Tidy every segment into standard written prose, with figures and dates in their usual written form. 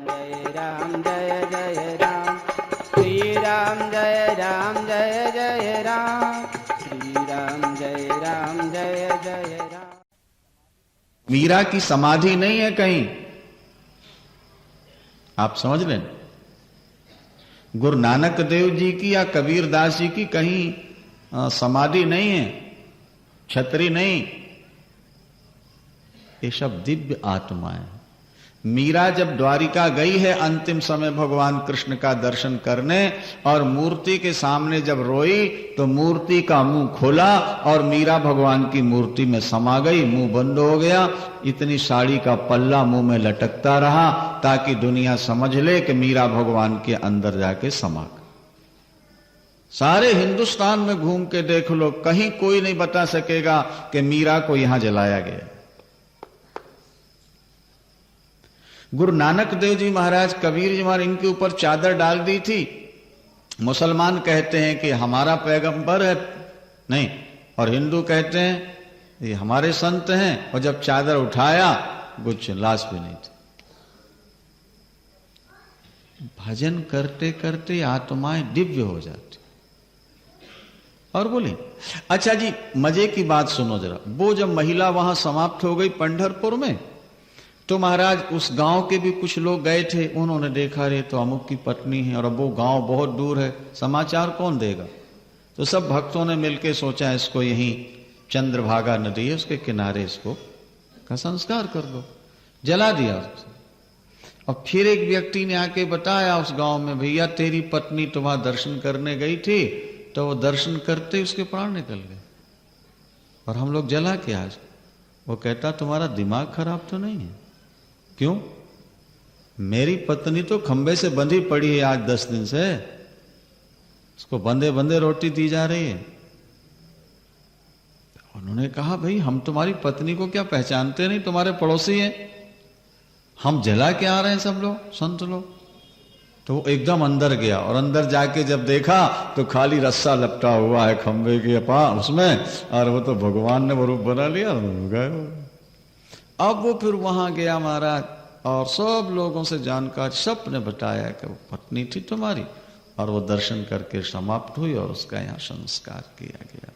जय राम जय जय राम, श्री राम जय जय राम, श्री राम जय जय राम। मीरा की समाधि नहीं है कहीं, आप समझ लें। गुरु नानक देव जी की या कबीर दास जी की कहीं समाधि नहीं है, छतरी नहीं। ये सब दिव्य आत्माएं। मीरा जब द्वारिका गई है अंतिम समय भगवान कृष्ण का दर्शन करने, और मूर्ति के सामने जब रोई तो मूर्ति का मुंह खोला और मीरा भगवान की मूर्ति में समा गई, मुंह बंद हो गया। इतनी साड़ी का पल्ला मुंह में लटकता रहा ताकि दुनिया समझ ले कि मीरा भगवान के अंदर जाके समा गई। सारे हिंदुस्तान में घूम के देख लो, कहीं कोई नहीं बता सकेगा कि मीरा को यहां जलाया गया। गुरु नानक देव जी महाराज, कबीर जी महाराज, इनके ऊपर चादर डाल दी थी। मुसलमान कहते हैं कि हमारा पैगंबर है, नहीं, और हिंदू कहते हैं ये हमारे संत हैं। और जब चादर उठाया कुछ लाश भी नहीं थी। भजन करते करते आत्माएं दिव्य हो जाती। और बोले, अच्छा जी मजे की बात सुनो जरा। वो जब महिला वहां समाप्त हो गई पंढरपुर में, तो महाराज उस गांव के भी कुछ लोग गए थे। उन्होंने देखा रे तो अमुक की पत्नी है, और अब वो गांव बहुत दूर है, समाचार कौन देगा। तो सब भक्तों ने मिलकर सोचा इसको यहीं चंद्रभागा नदी है उसके किनारे इसको का संस्कार कर दो, जला दिया उसको। और फिर एक व्यक्ति ने आके बताया उस गांव में, भैया तेरी पत्नी तो वहां दर्शन करने गई थी, तो वो दर्शन करते उसके प्राण निकल गए और हम लोग जला के आज। वो कहता तुम्हारा दिमाग खराब तो नहीं है? क्यों? मेरी पत्नी तो खंबे से बंधी पड़ी है आज 10 दिन से, उसको बंधे बंधे रोटी दी जा रही है। उन्होंने कहा भाई हम तुम्हारी पत्नी को क्या पहचानते नहीं, तुम्हारे पड़ोसी हैं, हम जला के आ रहे हैं सब लोग, संत लोग। तो वो एकदम अंदर गया, और अंदर जाके जब देखा तो खाली रस्सा लपटा हुआ है खंबे के पास उसमें, और वो तो भगवान ने वो रूप बना लिया, गए। अब वो फिर वहां गया महाराज, और सब लोगों से जानकार सब ने बताया कि वो पत्नी थी तुम्हारी, और वो दर्शन करके समाप्त हुई और उसका यहाँ संस्कार किया गया।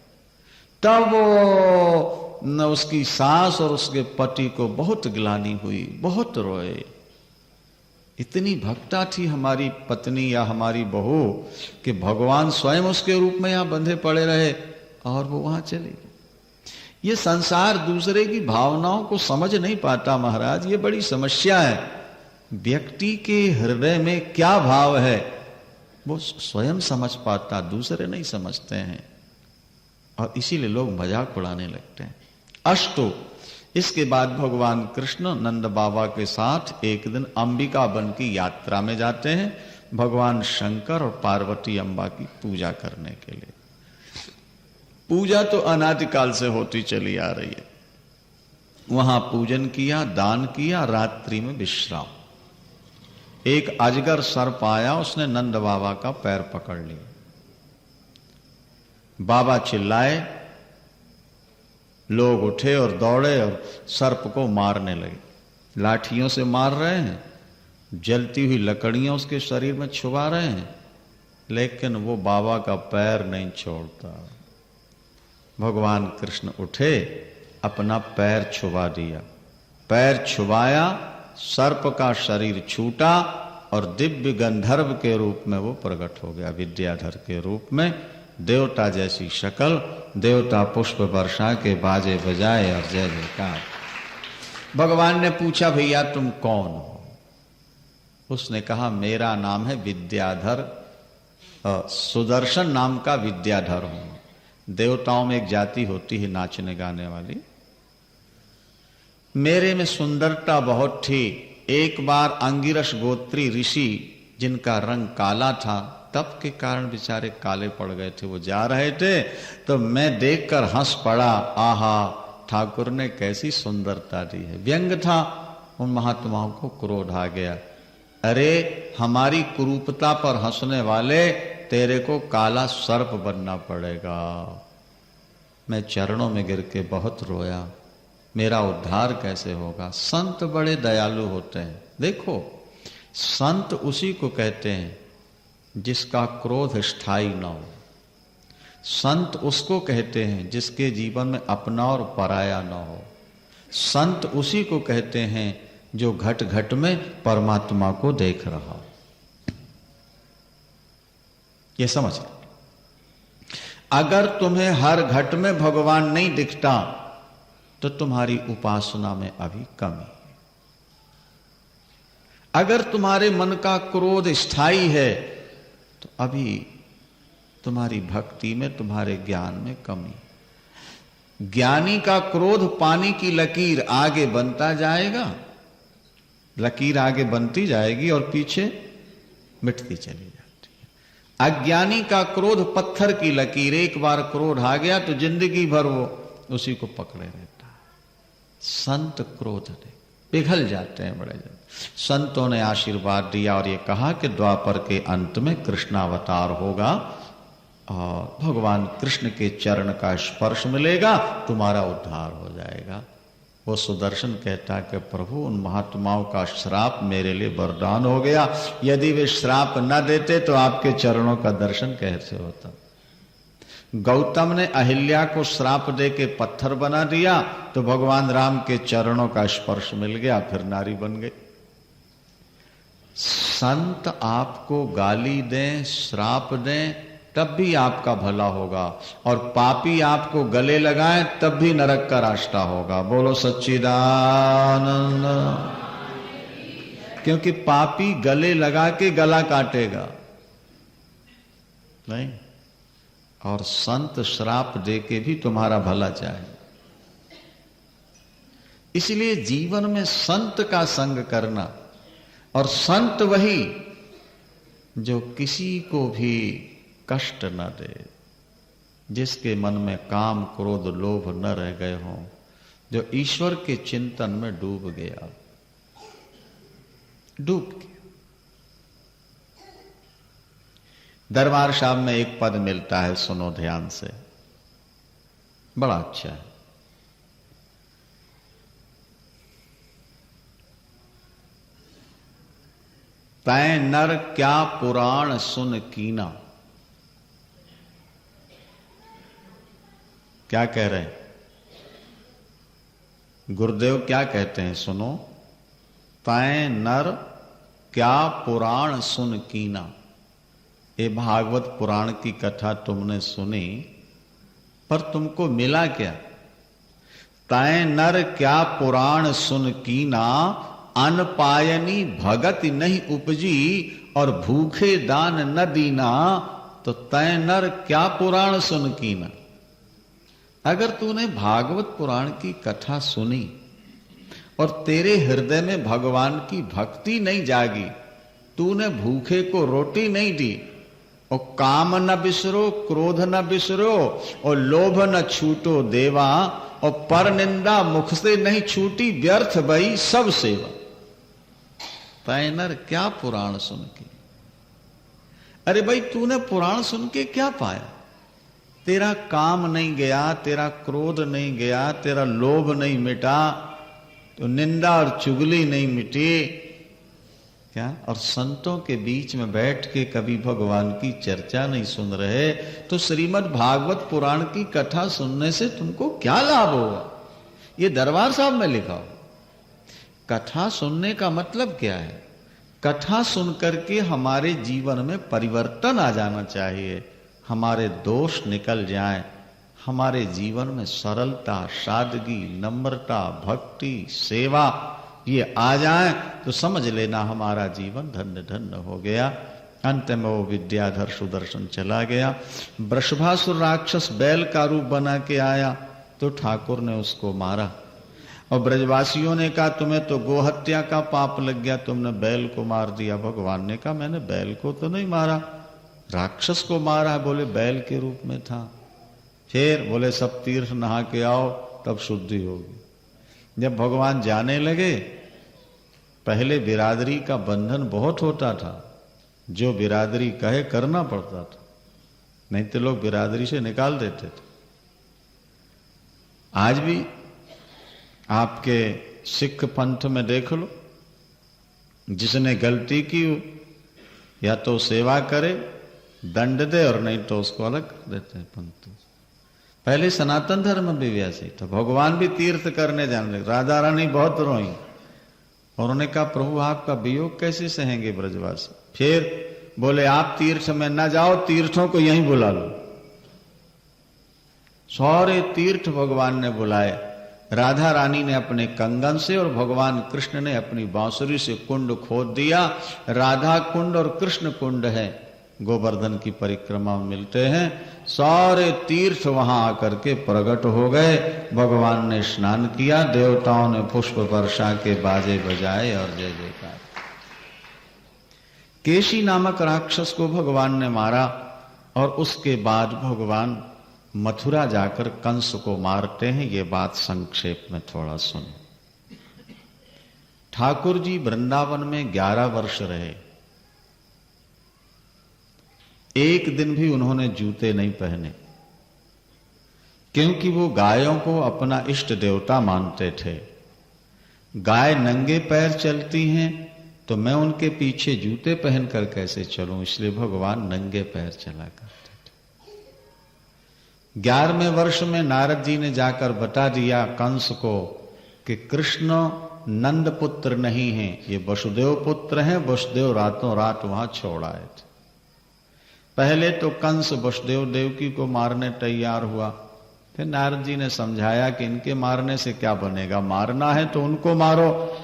तब वो उसकी सास और उसके पति को बहुत ग्लानि हुई, बहुत रोए। इतनी भक्ता थी हमारी पत्नी या हमारी बहू कि भगवान स्वयं उसके रूप में यहां बंधे पड़े रहे और वो वहां चली गई। ये संसार दूसरे की भावनाओं को समझ नहीं पाता महाराज, ये बड़ी समस्या है। व्यक्ति के हृदय में क्या भाव है वो स्वयं समझ पाता, दूसरे नहीं समझते हैं, और इसीलिए लोग मजाक उड़ाने लगते हैं। अष्टो, इसके बाद भगवान कृष्ण नंद बाबा के साथ एक दिन अंबिका वन की यात्रा में जाते हैं, भगवान शंकर और पार्वती अम्बा की पूजा करने के लिए। पूजा तो अनादिकाल से होती चली आ रही है। वहां पूजन किया, दान किया, रात्रि में विश्राम। एक अजगर सर्प आया, उसने नंद बाबा का पैर पकड़ लिया। बाबा चिल्लाए, लोग उठे और दौड़े और सर्प को मारने लगे। लाठियों से मार रहे हैं, जलती हुई लकड़ियां उसके शरीर में छुपा रहे हैं, लेकिन वो बाबा का पैर नहीं छोड़ता। भगवान कृष्ण उठे, अपना पैर छुपा दिया। पैर छुपाया, सर्प का शरीर छूटा और दिव्य गंधर्व के रूप में वो प्रकट हो गया, विद्याधर के रूप में। देवता जैसी शक्ल, देवता पुष्प वर्षा के बाजे बजाए और जय जयकार। भगवान ने पूछा भैया तुम कौन हो? उसने कहा मेरा नाम है विद्याधर, सुदर्शन नाम का विद्याधर हूं। देवताओं में एक जाति होती है नाचने गाने वाली, मेरे में सुंदरता बहुत थी। एक बार अंगिरस गोत्री ऋषि जिनका रंग काला था, तप के कारण बेचारे काले पड़ गए थे, वो जा रहे थे तो मैं देखकर हंस पड़ा, आहा ठाकुर ने कैसी सुंदरता दी है। व्यंग था, उन महात्माओं को क्रोध आ गया, अरे हमारी कुरूपता पर हंसने वाले, तेरे को काला सर्प बनना पड़ेगा। मैं चरणों में गिर के बहुत रोया, मेरा उद्धार कैसे होगा। संत बड़े दयालु होते हैं। देखो संत उसी को कहते हैं जिसका क्रोध स्थायी न हो। संत उसको कहते हैं जिसके जीवन में अपना और पराया न हो। संत उसी को कहते हैं जो घट घट में परमात्मा को देख रहा हो। ये समझ लो। अगर तुम्हें हर घट में भगवान नहीं दिखता तो तुम्हारी उपासना में अभी कमी है। अगर तुम्हारे मन का क्रोध स्थायी है तो अभी तुम्हारी भक्ति में, तुम्हारे ज्ञान में कमी। ज्ञानी का क्रोध पानी की लकीर आगे बनता जाएगा, लकीर आगे बनती जाएगी और पीछे मिटती चली जाती है। अज्ञानी का क्रोध पत्थर की लकीर, एक बार क्रोध आ गया तो जिंदगी भर वो उसी को पकड़े रहता है। संत क्रोध ने पिघल जाते हैं बड़े जल्द। संतों ने आशीर्वाद दिया और ये कहा कि द्वापर के अंत में कृष्णावतार होगा और भगवान कृष्ण के चरण का स्पर्श मिलेगा, तुम्हारा उद्धार हो जाएगा। वो सुदर्शन कहता है कि प्रभु उन महात्माओं का श्राप मेरे लिए वरदान हो गया, यदि वे श्राप न देते तो आपके चरणों का दर्शन कैसे होता। गौतम ने अहिल्या को श्राप दे के पत्थर बना दिया तो भगवान राम के चरणों का स्पर्श मिल गया, फिर नारी बन गई। संत आपको गाली दें, श्राप दें, तब भी आपका भला होगा, और पापी आपको गले लगाएं तब भी नरक का रास्ता होगा। बोलो सच्चिदानंद। क्योंकि पापी गले लगा के गला काटेगा नहीं, और संत श्राप दे के भी तुम्हारा भला चाहे। इसलिए जीवन में संत का संग करना, और संत वही जो किसी को भी कष्ट न दे, जिसके मन में काम क्रोध लोभ न रह गए हों, जो ईश्वर के चिंतन में डूब गया, डूब गया। दरबार साहब में एक पद मिलता है, सुनो ध्यान से, बड़ा अच्छा है। तै नर क्या पुराण सुन कीना। क्या कह रहे हैं गुरुदेव? क्या कहते हैं? सुनो, तै नर क्या पुराण सुन कीना। ये भागवत पुराण की कथा तुमने सुनी, पर तुमको मिला क्या? तै नर क्या पुराण सुन कीना, अनपायनी भगत नहीं उपजी, और भूखे दान न दीना, तो तै नर क्या पुराण सुन कीना। अगर तूने भागवत पुराण की कथा सुनी और तेरे हृदय में भगवान की भक्ति नहीं जागी, तूने भूखे को रोटी नहीं दी, और काम न बिसरो, क्रोध न बिसरो, और लोभ न छूटो देवा, और पर निंदा मुख से नहीं छूटी, व्यर्थ भई सब सेवा। तै नर क्या पुराण सुन के। अरे भाई, तूने पुराण सुन के क्या पाया? तेरा काम नहीं गया, तेरा क्रोध नहीं गया, तेरा लोभ नहीं मिटा, तो निंदा और चुगली नहीं मिटी क्या? और संतों के बीच में बैठ के कभी भगवान की चर्चा नहीं सुन रहे, तो श्रीमद् भागवत पुराण की कथा सुनने से तुमको क्या लाभ होगा? ये दरबार साहब में लिखा हो। कथा सुनने का मतलब क्या है? कथा सुन करके हमारे जीवन में परिवर्तन आ जाना चाहिए, हमारे दोष निकल जाएं, हमारे जीवन में सरलता, सादगी, नम्रता, भक्ति, सेवा ये आ जाए तो समझ लेना हमारा जीवन धन्य धन्य हो गया। अंत में वो विद्याधर सुदर्शन चला गया। वृषभासुर राक्षस बैल का रूप बना के आया तो ठाकुर ने उसको मारा, और ब्रजवासियों ने कहा तुम्हें तो गोहत्या का पाप लग गया, तुमने बैल को मार दिया। भगवान ने कहा मैंने बैल को तो नहीं मारा, राक्षस को मारा। बोले बैल के रूप में था। फिर बोले सब तीर्थ नहा के आओ तब शुद्धि होगी। जब भगवान जाने लगे, पहले बिरादरी का बंधन बहुत होता था, जो बिरादरी कहे करना पड़ता था, नहीं तो लोग बिरादरी से निकाल देते थे। आज भी आपके सिख पंथ में देख लो, जिसने गलती की या तो सेवा करे, दंड दे, और नहीं तो उसको अलग कर देते हैं पंक्ति। पहले सनातन धर्म भी वैसे ही था। भगवान भी तीर्थ करने जाने लगे। राधा रानी बहुत रोई और उन्होंने कहा प्रभु आपका वियोग कैसे सहेंगे ब्रजवासी। फिर बोले आप तीर्थ में न जाओ, तीर्थों को यहीं बुला लो। सारे तीर्थ भगवान ने बुलाए। राधा रानी ने अपने कंगन से और भगवान कृष्ण ने अपनी बांसुरी से कुंड खोद दिया। राधा कुंड और कृष्ण कुंड है, गोवर्धन की परिक्रमा में मिलते हैं। सारे तीर्थ वहां आकर के प्रकट हो गए। भगवान ने स्नान किया, देवताओं ने पुष्प वर्षा के बाजे बजाए और जय जयकार। केशी नामक राक्षस को भगवान ने मारा और उसके बाद भगवान मथुरा जाकर कंस को मारते हैं। ये बात संक्षेप में थोड़ा सुनो। ठाकुर जी वृंदावन में 11 वर्ष रहे। एक दिन भी उन्होंने जूते नहीं पहने, क्योंकि वो गायों को अपना इष्ट देवता मानते थे। गाय नंगे पैर चलती हैं तो मैं उनके पीछे जूते पहनकर कैसे चलूं, इसलिए भगवान नंगे पैर चला करते थे। 11वें वर्ष में नारद जी ने जाकर बता दिया कंस को कि कृष्ण नंद पुत्र नहीं है, ये वसुदेव पुत्र हैं। वसुदेव रातों रात वहां छोड़ आए थे। पहले तो कंस वसुदेव देवकी को मारने तैयार हुआ। फिर नारद जी ने समझाया कि इनके मारने से क्या बनेगा, मारना है तो उनको मारो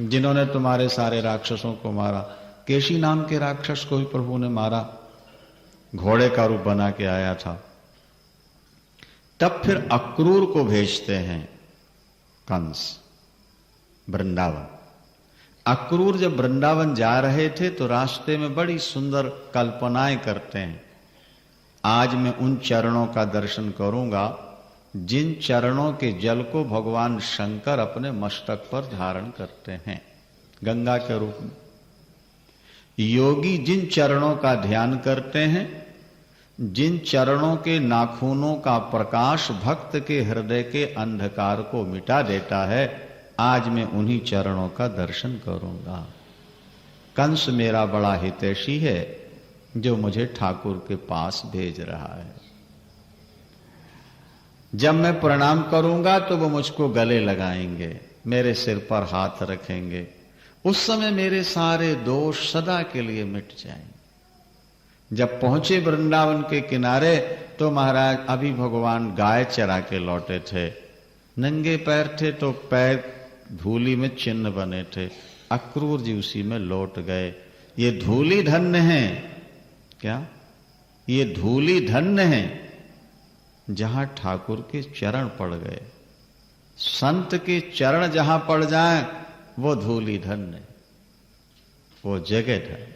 जिन्होंने तुम्हारे सारे राक्षसों को मारा। केशी नाम के राक्षस को भी प्रभु ने मारा, घोड़े का रूप बना के आया था। तब फिर अक्रूर को भेजते हैं कंस वृंदावन। अक्रूर जब वृंदावन जा रहे थे तो रास्ते में बड़ी सुंदर कल्पनाएं करते हैं। आज मैं उन चरणों का दर्शन करूंगा जिन चरणों के जल को भगवान शंकर अपने मस्तक पर धारण करते हैं गंगा के रूप में। योगी जिन चरणों का ध्यान करते हैं, जिन चरणों के नाखूनों का प्रकाश भक्त के हृदय के अंधकार को मिटा देता है, आज मैं उन्हीं चरणों का दर्शन करूंगा। कंस मेरा बड़ा हितैषी है जो मुझे ठाकुर के पास भेज रहा है। जब मैं प्रणाम करूंगा तो वो मुझको गले लगाएंगे, मेरे सिर पर हाथ रखेंगे। उस समय मेरे सारे दोष सदा के लिए मिट जाएंगे। जब पहुंचे वृंदावन के किनारे तो महाराज अभी भगवान गाय चरा के लौटे थे। नंगे पैर थे तो पैर धूली में चिन्ह बने थे। अक्रूर जी उसी में लौट गए। ये धूली धन्य है, क्या ये धूली धन्य है जहां ठाकुर के चरण पड़ गए। संत के चरण जहां पड़ जाएं वो धूली धन्य, वो जगह धन्य।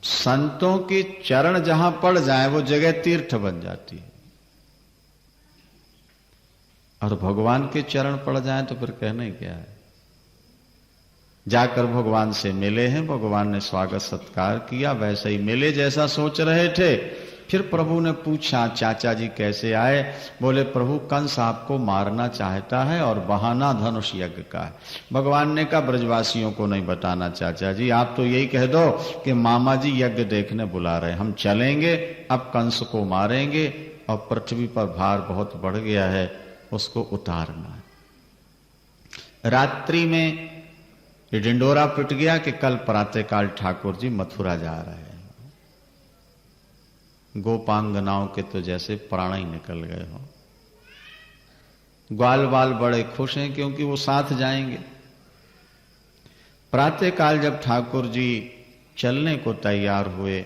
संतों के चरण जहां पड़ जाए वो जगह तीर्थ बन जाती है। और भगवान के चरण पड़ जाए तो फिर कहने क्या है। जाकर भगवान से मिले हैं, भगवान ने स्वागत सत्कार किया, वैसे ही मिले जैसा सोच रहे थे। फिर प्रभु ने पूछा चाचा जी कैसे आए। बोले प्रभु कंस आपको मारना चाहता है और बहाना धनुष यज्ञ का है। भगवान ने कहा ब्रजवासियों को नहीं बताना चाचा जी, आप तो यही कह दो कि मामा जी यज्ञ देखने बुला रहे, हम चलेंगे, अब कंस को मारेंगे और पृथ्वी पर भार बहुत बढ़ गया है, उसको उतारना है। रात्रि में डिंडोरा पिट गया कि कल प्रातःकाल ठाकुर जी मथुरा जा रहे हैं। गोपांगनाओं के तो जैसे प्राण ही निकल गए हो। ग्वाल बाल बड़े खुश हैं क्योंकि वो साथ जाएंगे। प्रातःकाल जब ठाकुर जी चलने को तैयार हुए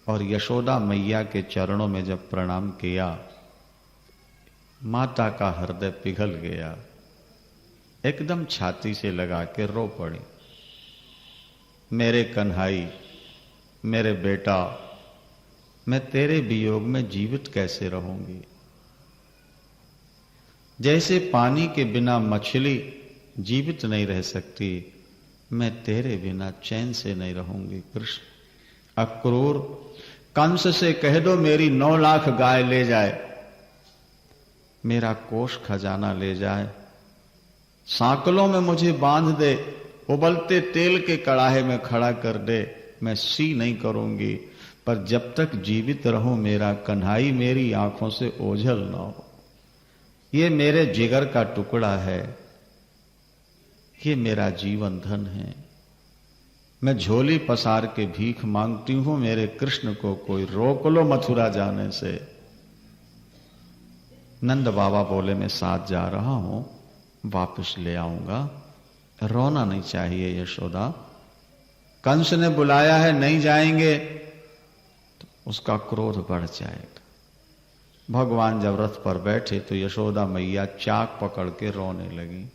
और यशोदा मैया के चरणों में जब प्रणाम किया, माता का हृदय पिघल गया, एकदम छाती से लगा के रो पड़ी। मेरे कन्हाई, मेरे बेटा, मैं तेरे वियोग में जीवित कैसे रहूंगी। जैसे पानी के बिना मछली जीवित नहीं रह सकती, मैं तेरे बिना चैन से नहीं रहूंगी। कृष्ण अक्रूर कंस से कह दो मेरी 9 लाख गाय ले जाए, मेरा कोष खजाना ले जाए, सांकलों में मुझे बांध दे, उबलते तेल के कड़ाहे में खड़ा कर दे, मैं सी नहीं करूंगी, पर जब तक जीवित रहूं मेरा कन्हाई मेरी आंखों से ओझल ना हो। ये मेरे जिगर का टुकड़ा है, ये मेरा जीवन धन है। मैं झोली पसार के भीख मांगती हूं, मेरे कृष्ण को कोई रोक लो मथुरा जाने से। नंद बाबा बोले मैं साथ जा रहा हूं, वापस ले आऊंगा। रोना नहीं चाहिए यशोदा। कंस ने बुलाया है, नहीं जाएंगे तो उसका क्रोध बढ़ जाएगा। भगवान जब रथ पर बैठे तो यशोदा मैया चाक पकड़ के रोने लगी।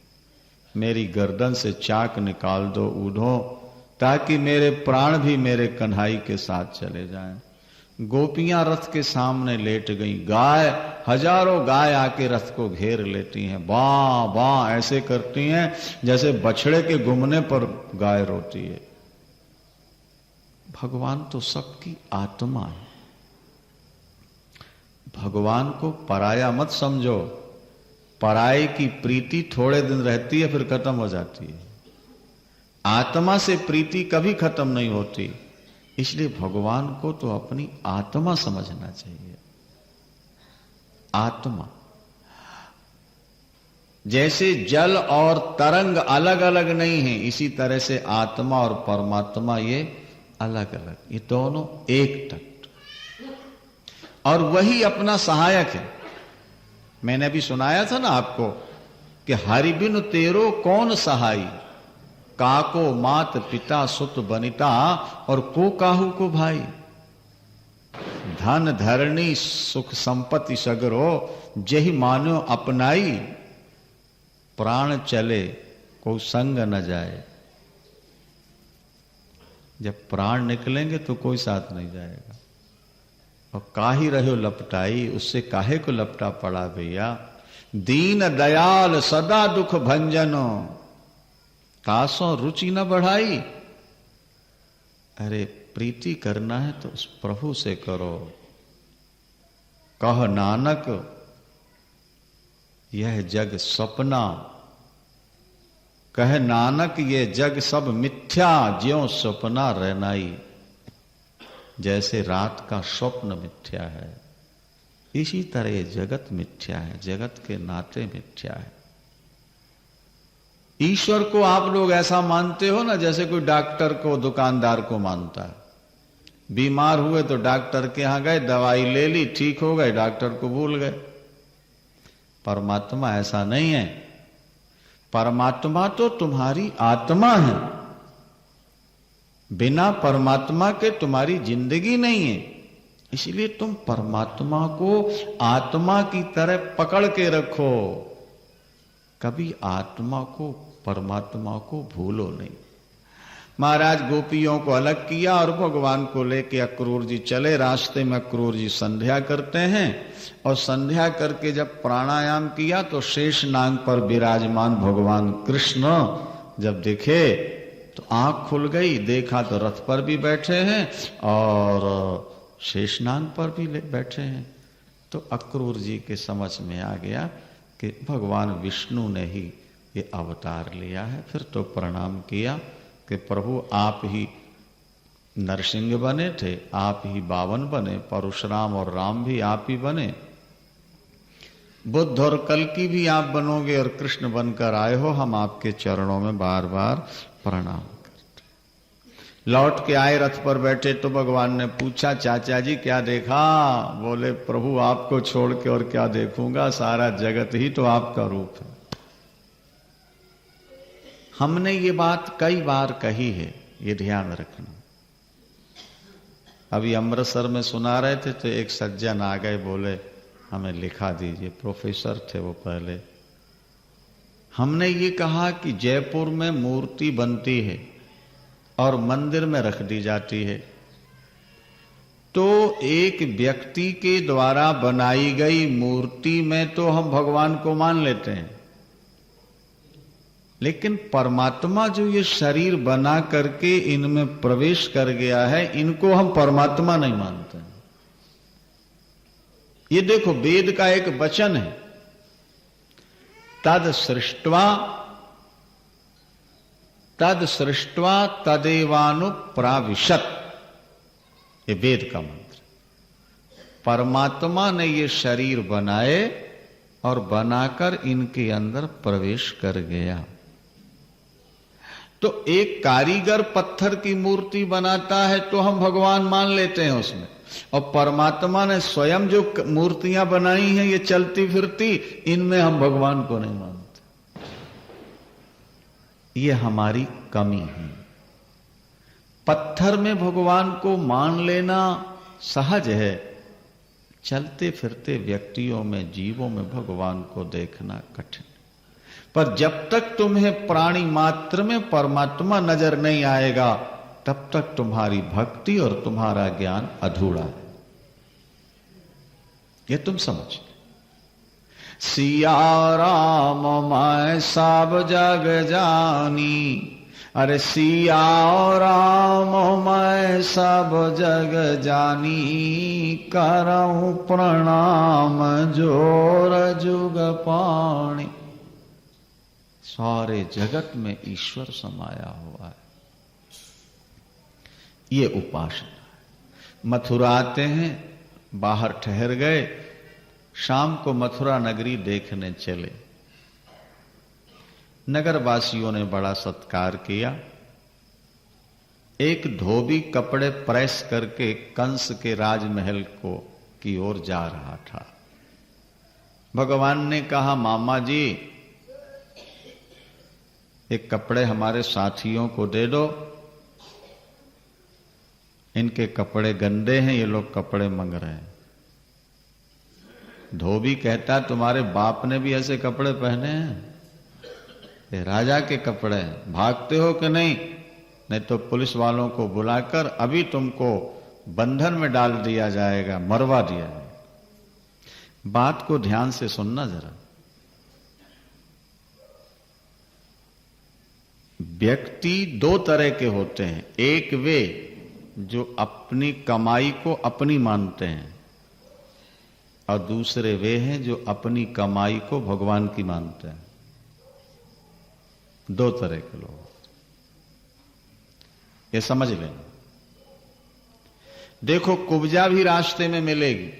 मेरी गर्दन से चाक निकाल दो ऊढ़ो, ताकि मेरे प्राण भी मेरे कन्हाई के साथ चले जाएं। गोपियां रथ के सामने लेट गईं। गाय, हजारों गाय आके रथ को घेर लेती हैं, बां बां ऐसे करती हैं जैसे बछड़े के घूमने पर गाय रोती है। भगवान तो सबकी आत्मा है। भगवान को पराया मत समझो। पराये की प्रीति थोड़े दिन रहती है, फिर खत्म हो जाती है। आत्मा से प्रीति कभी खत्म नहीं होती। इसलिए भगवान को तो अपनी आत्मा समझना चाहिए। आत्मा जैसे जल और तरंग अलग अलग नहीं है, इसी तरह से आत्मा और परमात्मा ये अलग अलग, ये दोनों एक तत्व और वही अपना सहायक है। मैंने अभी सुनाया था ना आपको कि हरि बिनु तेरो कौन सहाई, काको मात पिता सुत बनिता और को काहू को भाई। धन धरणी सुख संपत्ति सगरो, जही मानो अपनाई। प्राण चले को संग न जाए। जब प्राण निकलेंगे तो कोई साथ नहीं जाएगा। और काहे रहो लपटाई, उससे काहे को लपटा पड़ा भैया। दीन दयाल सदा दुख भंजनो, तासों रुचि न बढ़ाई। अरे प्रीति करना है तो उस प्रभु से करो। कह नानक यह जग सपना, कह नानक ये जग सब मिथ्या, ज्यों सपना रहनाई। जैसे रात का स्वप्न मिथ्या है, इसी तरह ये जगत मिथ्या है, जगत के नाते मिथ्या है। ईश्वर को आप लोग ऐसा मानते हो ना जैसे कोई डॉक्टर को दुकानदार को मानता है। बीमार हुए तो डॉक्टर के यहां गए, दवाई ले ली, ठीक हो गए, डॉक्टर को भूल गए। परमात्मा ऐसा नहीं है। परमात्मा तो तुम्हारी आत्मा है। बिना परमात्मा के तुम्हारी जिंदगी नहीं है। इसलिए तुम परमात्मा को आत्मा की तरह पकड़ के रखो। कभी आत्मा को परमात्मा को भूलो नहीं। महाराज गोपियों को अलग किया और भगवान को लेके अक्रूर जी चले। रास्ते में अक्रूर जी संध्या करते हैं और संध्या करके जब प्राणायाम किया तो शेष नाग पर विराजमान भगवान कृष्ण जब दिखे तो आंख खुल गई। देखा तो रथ पर भी बैठे हैं और शेषनाग पर भी बैठे हैं। तो अक्रूर जी के समझ में आ गया कि भगवान विष्णु ने ही ये अवतार लिया है। फिर तो प्रणाम किया कि प्रभु आप ही नरसिंह बने थे, आप ही बावन बने, परशुराम और राम भी आप ही बने, बुद्ध और कल्कि भी आप बनोगे और कृष्ण बनकर आए हो। हम आपके चरणों में बार बार प्रणाम करते। लौट के आए, रथ पर बैठे तो भगवान ने पूछा चाचा जी क्या देखा? बोले प्रभु आपको छोड़ के और क्या देखूंगा, सारा जगत ही तो आपका रूप है। हमने ये बात कई बार कही है, ये ध्यान रखना। अभी अमृतसर में सुना रहे थे तो एक सज्जन आ गए, बोले हमें लिखा दीजिए। प्रोफेसर थे वो पहले। हमने ये कहा कि जयपुर में मूर्ति बनती है और मंदिर में रख दी जाती है, तो एक व्यक्ति के द्वारा बनाई गई मूर्ति में तो हम भगवान को मान लेते हैं, लेकिन परमात्मा जो ये शरीर बना करके इनमें प्रवेश कर गया है, इनको हम परमात्मा नहीं मानते। ये देखो वेद का एक वचन है, तद सृष्ट्वा तदेवानुप्राविशत, ये वेद का मंत्र। परमात्मा ने ये शरीर बनाए और बनाकर इनके अंदर प्रवेश कर गया। तो एक कारीगर पत्थर की मूर्ति बनाता है तो हम भगवान मान लेते हैं उसमें, और परमात्मा ने स्वयं जो मूर्तियां बनाई हैं ये चलती फिरती, इनमें हम भगवान को नहीं मानते। ये हमारी कमी है। पत्थर में भगवान को मान लेना सहज है, चलते फिरते व्यक्तियों में, जीवों में भगवान को देखना कठिन। पर जब तक तुम्हें प्राणी मात्र में परमात्मा नजर नहीं आएगा, तब तक तुम्हारी भक्ति और तुम्हारा ज्ञान अधूरा है। ये तुम समझ। सिया राम मैं सब जग जानी, अरे सिया राम मैं सब जग जानी, करऊं प्रणाम जोर जुग पाणी। सारे जगत में ईश्वर समाया हुआ है, ये उपासना है। मथुरा आते हैं, बाहर ठहर गए, शाम को मथुरा नगरी देखने चले। नगरवासियों ने बड़ा सत्कार किया। एक धोबी कपड़े प्रेस करके कंस के राजमहल की ओर जा रहा था। भगवान ने कहा, मामा जी एक कपड़े हमारे साथियों को दे दो, इनके कपड़े गंदे हैं, ये लोग कपड़े मांग रहे हैं। धोबी कहता, तुम्हारे बाप ने भी ऐसे कपड़े पहने हैं? ये राजा के कपड़े हैं, भागते हो कि नहीं? नहीं तो पुलिस वालों को बुलाकर अभी तुमको बंधन में डाल दिया जाएगा, मरवा दिया जाएगा। बात को ध्यान से सुनना जरा। व्यक्ति दो तरह के होते हैं। एक वे जो अपनी कमाई को अपनी मानते हैं, और दूसरे वे हैं जो अपनी कमाई को भगवान की मानते हैं। दो तरह के लोग, ये समझ लेना। देखो, कुब्जा भी रास्ते में मिलेगी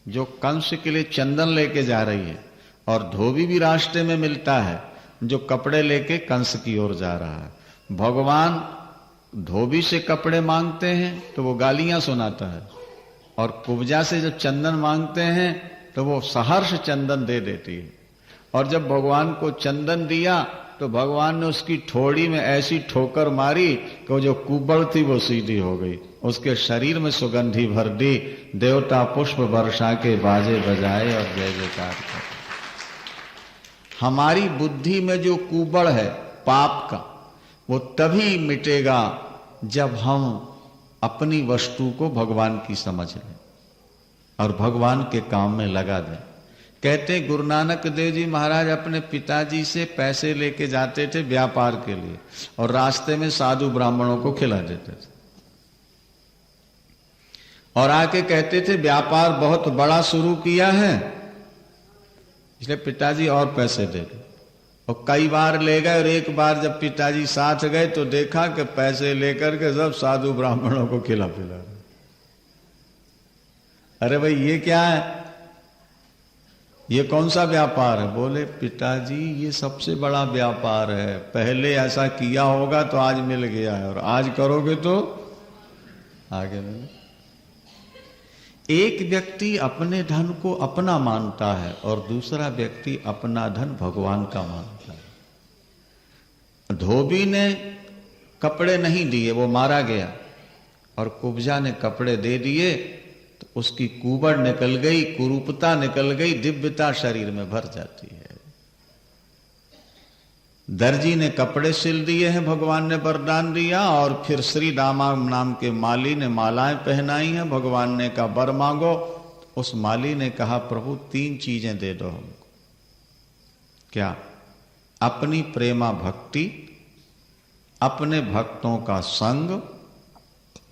जो कंस के लिए चंदन लेके जा रही है, और धोबी भी रास्ते में मिलता है जो कपड़े लेके कंस की ओर जा रहा है। भगवान धोबी से कपड़े मांगते हैं तो वो गालियां सुनाता है, और कुब्जा से जब चंदन मांगते हैं तो वो सहर्ष चंदन दे देती है। और जब भगवान को चंदन दिया तो भगवान ने उसकी ठोड़ी में ऐसी ठोकर मारी कि वो जो कुबड़ थी वो सीधी हो गई, उसके शरीर में सुगंधी भर दी। देवता पुष्प वर्षा के बाजे बजाए और जय जयकार कर। हमारी बुद्धि में जो कुबड़ है पाप का, वो तभी मिटेगा जब हम अपनी वस्तु को भगवान की समझ लें और भगवान के काम में लगा दें। कहते गुरु नानक देव जी महाराज अपने पिताजी से पैसे लेके जाते थे व्यापार के लिए, और रास्ते में साधु ब्राह्मणों को खिला देते थे, और आके कहते थे व्यापार बहुत बड़ा शुरू किया है, इसलिए पिताजी और पैसे दे दो। और कई बार ले गए, और एक बार जब पिताजी साथ गए तो देखा कि पैसे लेकर के सब साधु ब्राह्मणों को खिला पिला रहे। अरे भाई ये क्या है, ये कौन सा व्यापार है? बोले पिताजी ये सबसे बड़ा व्यापार है, पहले ऐसा किया होगा तो आज मिल गया है, और आज करोगे तो आगे मिले। एक व्यक्ति अपने धन को अपना मानता है और दूसरा व्यक्ति अपना धन भगवान का मानता है। धोबी ने कपड़े नहीं दिए, वो मारा गया, और कुब्जा ने कपड़े दे दिए तो उसकी कुबड़ निकल गई, कुरूपता निकल गई, दिव्यता शरीर में भर जाती है। दर्जी ने कपड़े सिल दिए हैं, भगवान ने वरदान दिया, और फिर श्री दामा नाम के माली ने मालाएं पहनाई हैं, भगवान ने कहा वर मांगो। उस माली ने कहा प्रभु 3 चीजें दे दो हमको। क्या? अपनी प्रेमा भक्ति, अपने भक्तों का संग,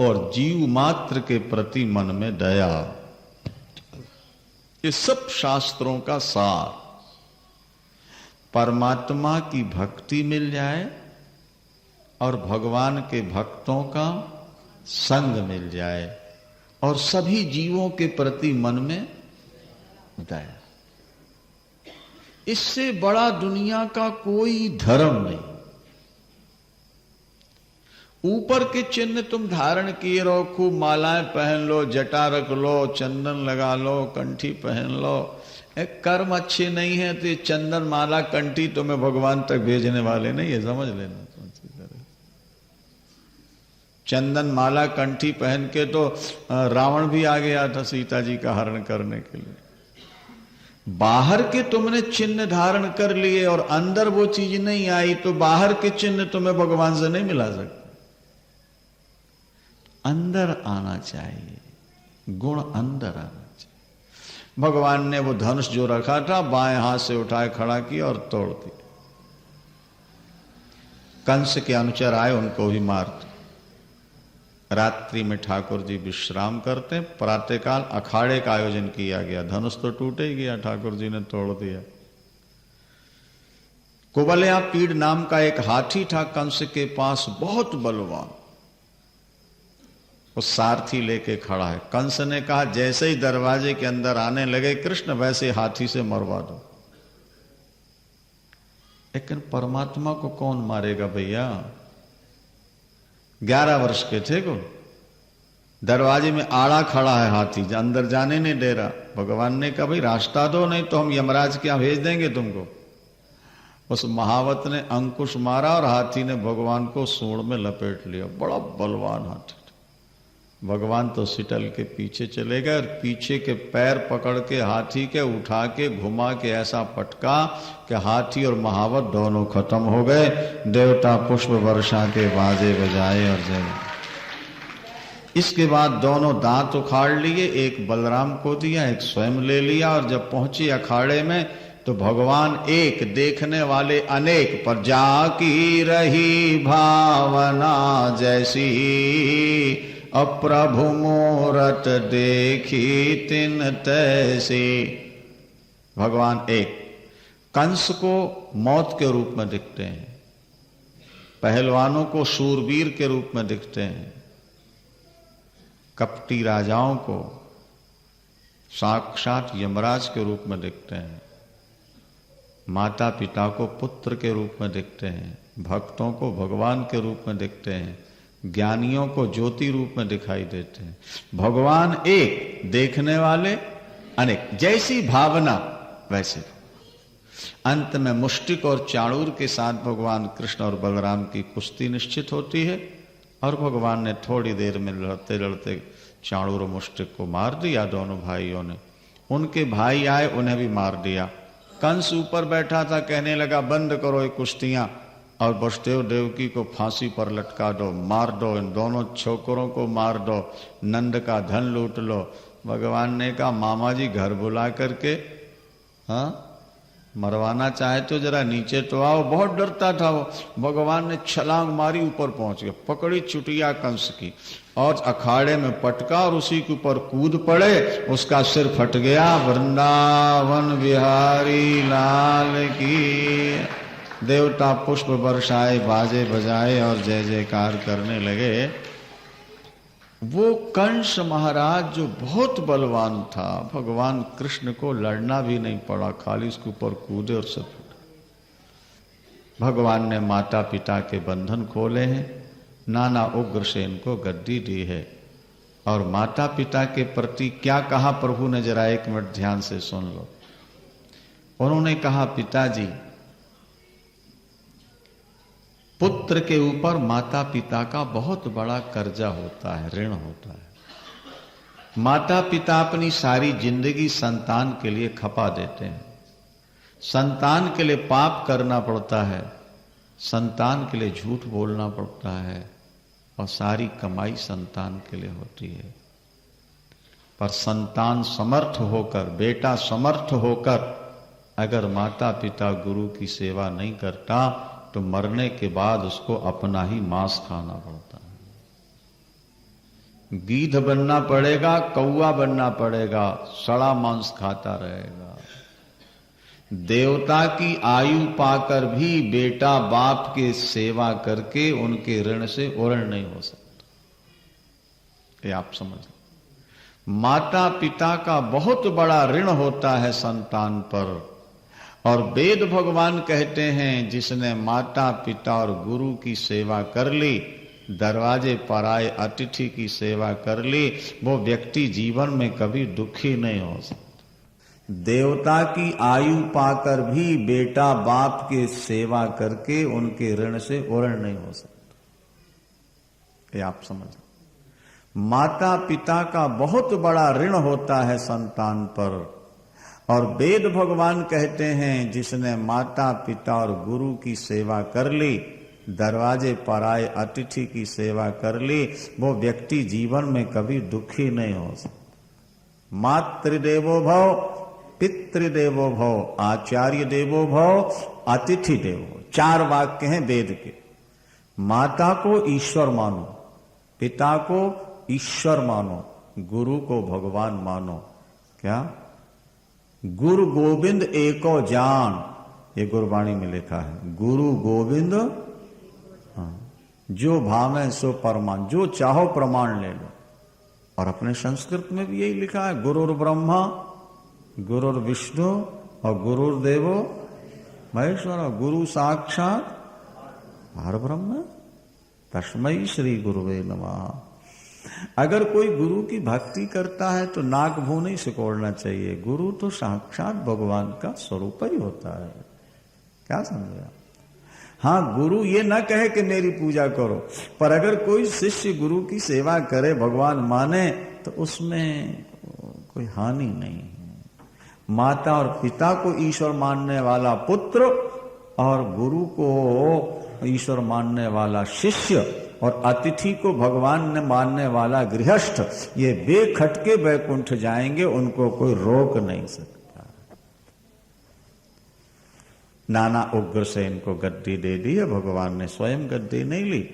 और जीव मात्र के प्रति मन में दया। ये सब शास्त्रों का सार। परमात्मा की भक्ति मिल जाए और भगवान के भक्तों का संग मिल जाए और सभी जीवों के प्रति मन में दया। इससे बड़ा दुनिया का कोई धर्म नहीं। ऊपर के चिन्ह तुम धारण किए रहो, खूब मालाएं पहन लो, जटा रख लो, चंदन लगा लो, कंठी पहन लो, एक कर्म अच्छे नहीं है तो ये चंदन माला कंठी तुम्हें भगवान तक भेजने वाले नहीं है, समझ लेना। चंदन माला कंठी पहन के तो रावण भी आ गया था सीता जी का हरण करने के लिए। बाहर के तुमने चिन्ह धारण कर लिए और अंदर वो चीज नहीं आई तो बाहर के चिन्ह तुम्हें भगवान से नहीं मिला सकते। अंदर आना चाहिए, गुण अंदर आना चाहिए। भगवान ने वो धनुष जो रखा था बाएं हाथ से उठाए खड़ा किया और तोड़ दिया। कंस के अनुचर आए, उनको भी मार दिया। रात्रि में ठाकुर जी विश्राम करते, प्रातःकाल अखाड़े का आयोजन किया गया। धनुष तो टूटे ही गया, ठाकुर जी ने तोड़ दिया। कुबलया पीड़ नाम का एक हाथी था कंस के पास, बहुत बलवान। वो सारथी लेके खड़ा है। कंस ने कहा जैसे ही दरवाजे के अंदर आने लगे कृष्ण, वैसे हाथी से मरवा दो। लेकिन परमात्मा को कौन मारेगा भैया? 11 वर्ष के थे को। दरवाजे में आड़ा खड़ा है हाथी, अंदर जाने नहीं दे रहा। भगवान ने कहा भाई रास्ता दो, नहीं तो हम यमराज के यहां भेज देंगे तुमको। उस महावत ने अंकुश मारा और हाथी ने भगवान को सूंड में लपेट लिया। बड़ा बलवान हाथी था। भगवान तो सिटल के पीछे चले गए और पीछे के पैर पकड़ के हाथी के उठा के घुमा के ऐसा पटका कि हाथी और महावत दोनों खत्म हो गए। देवता पुष्प वर्षा के बाजे बजाए और जय। इसके बाद दोनों दांत उखाड़ लिए, एक बलराम को दिया, एक स्वयं ले लिया। और जब पहुंचे अखाड़े में तो भगवान एक, देखने वाले अनेक, पर जाकी रही भावना जैसी, अप्रभु मूरत देखी तिन तैसी। भगवान एक। कंस को मौत के रूप में दिखते हैं, पहलवानों को शूरवीर के रूप में दिखते हैं, कपटी राजाओं को साक्षात यमराज के रूप में दिखते हैं, माता पिता को पुत्र के रूप में दिखते हैं, भक्तों को भगवान के रूप में दिखते हैं, ज्ञानियों को ज्योति रूप में दिखाई देते हैं। भगवान एक, देखने वाले अनेक। जैसी भावना वैसे। अंत में मुष्टिक और चाणूर के साथ भगवान कृष्ण और बलराम की कुश्ती निश्चित होती है और भगवान ने थोड़ी देर में लड़ते लड़ते चाणूर और मुष्टिक को मार दिया। दोनों भाइयों ने, उनके भाई आए, उन्हें भी मार दिया। कंस ऊपर बैठा था, कहने लगा बंद करो ये कुश्तियां और वसुदेव देवकी को फांसी पर लटका दो, मार दो, इन दोनों छोकरों को मार दो, नंद का धन लूट लो। भगवान ने कहा मामा जी घर बुला करके हाँ मरवाना चाहे तो जरा नीचे तो आओ। बहुत डरता था वो। भगवान ने छलांग मारी, ऊपर पहुंच गया, पकड़ी चुटिया कंस की और अखाड़े में पटका और उसी के ऊपर कूद पड़े, उसका सिर फट गया। वृंदावन बिहारी लाल की। देवता पुष्प बरसाए, बाजे बजाए और जय जयकार करने लगे। वो कंस महाराज जो बहुत बलवान था, भगवान कृष्ण को लड़ना भी नहीं पड़ा, खाली उसके ऊपर कूदे और सब। भगवान ने माता पिता के बंधन खोले हैं, नाना उग्र से इनको गद्दी दी है। और माता पिता के प्रति क्या कहा प्रभु ने, जरा एक मिनट ध्यान से सुन लो। उन्होंने कहा पिताजी, पुत्र के ऊपर माता पिता का बहुत बड़ा कर्जा होता है, ऋण होता है। माता पिता अपनी सारी जिंदगी संतान के लिए खपा देते हैं, संतान के लिए पाप करना पड़ता है, संतान के लिए झूठ बोलना पड़ता है और सारी कमाई संतान के लिए होती है। पर संतान समर्थ होकर, बेटा समर्थ होकर अगर माता पिता गुरु की सेवा नहीं करता तो मरने के बाद उसको अपना ही मांस खाना पड़ता है। गीध बनना पड़ेगा, कौवा बनना पड़ेगा, सड़ा मांस खाता रहेगा। देवता की आयु पाकर भी बेटा बाप के सेवा करके उनके ऋण से उरण नहीं हो सकता। ये आप समझ। माता पिता का बहुत बड़ा ऋण होता है संतान पर, और वेद भगवान कहते हैं जिसने माता पिता और गुरु की सेवा कर ली, दरवाजे पर आए अतिथि की सेवा कर ली, वो व्यक्ति जीवन में कभी दुखी नहीं हो सकता। देवता की आयु पाकर भी बेटा बाप के सेवा करके उनके ऋण से उरण नहीं हो सकता। ये आप समझ। माता पिता का बहुत बड़ा ऋण होता है संतान पर, और वेद भगवान कहते हैं जिसने माता पिता और गुरु की सेवा कर ली, दरवाजे पर आए अतिथि की सेवा कर ली, वो व्यक्ति जीवन में कभी दुखी नहीं हो सकता। मातृदेवो भव, पितृदेवो भव, आचार्य देवो भव, अतिथि देवो। 4 वाक्य हैं वेद के। माता को ईश्वर मानो, पिता को ईश्वर मानो, गुरु को भगवान मानो। क्या? गुरु गोविंद एको जान, ये गुरबाणी में लिखा है। गुरु गोविंद, हाँ, जो भावे सो परमान, जो चाहो प्रमाण ले लो। और अपने संस्कृत में भी यही लिखा है, गुरुर ब्रह्मा गुरुर विष्णु और गुरुर देवो महेश्वर, गुरु साक्षात परब्रह्म तस्मै श्री गुरुवे नमः। अगर कोई गुरु की भक्ति करता है तो नाक भू नहीं सिकोड़ना चाहिए। गुरु तो साक्षात भगवान का स्वरूप ही होता है। क्या समझे? हाँ, गुरु ये ना कहे कि मेरी पूजा करो, पर अगर कोई शिष्य गुरु की सेवा करे, भगवान माने, तो उसमें कोई हानि नहीं है। माता और पिता को ईश्वर मानने वाला पुत्र और गुरु को ईश्वर मानने वाला शिष्य और अतिथि को भगवान ने मानने वाला गृहस्थ, ये बेखटके वैकुंठ जाएंगे, उनको कोई रोक नहीं सकता। नाना उग्र से इनको गद्दी दे दी है, भगवान ने स्वयं गद्दी नहीं ली।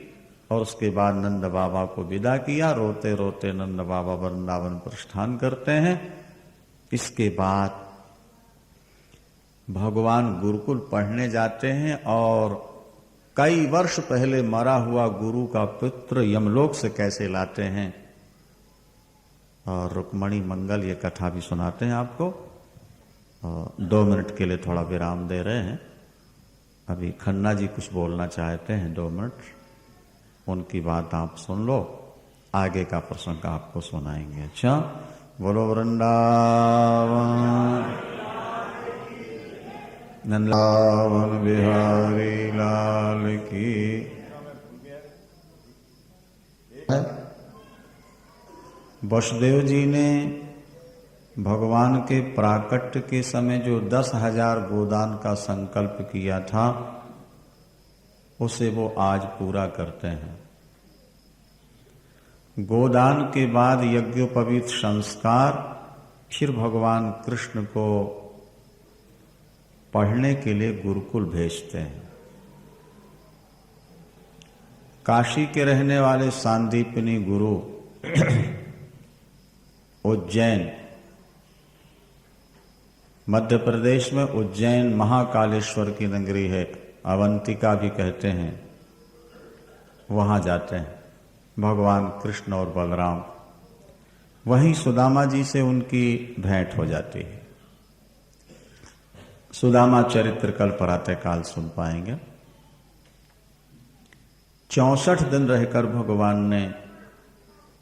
और उसके बाद नंद बाबा को विदा किया। रोते रोते नंद बाबा वृंदावन प्रस्थान करते हैं। इसके बाद भगवान गुरुकुल पढ़ने जाते हैं, और कई वर्ष पहले मरा हुआ गुरु का पुत्र यमलोक से कैसे लाते हैं, और रुक्मणी मंगल ये कथा भी सुनाते हैं आपको। 2 मिनट के लिए थोड़ा विराम दे रहे हैं। अभी खन्ना जी कुछ बोलना चाहते हैं, 2 मिनट, उनकी बात आप सुन लो, आगे का प्रसंग आपको सुनाएंगे। अच्छा, बोलो वृंदावन नंदलावन बिहारी लाल की। वसुदेव जी ने भगवान के प्राकट्य के समय जो 10,000 गोदान का संकल्प किया था, उसे वो आज पूरा करते हैं। गोदान के बाद यज्ञोपवीत संस्कार, फिर भगवान कृष्ण को पढ़ने के लिए गुरुकुल भेजते हैं। काशी के रहने वाले सांदीपनी गुरु उज्जैन, मध्य प्रदेश में उज्जैन महाकालेश्वर की नगरी है, अवंतिका भी कहते हैं, वहां जाते हैं भगवान कृष्ण और बलराम। वहीं सुदामा जी से उनकी भेंट हो जाती है। सुदामा चरित्र कल प्रातः काल सुन पाएंगे। 64 दिन रहकर भगवान ने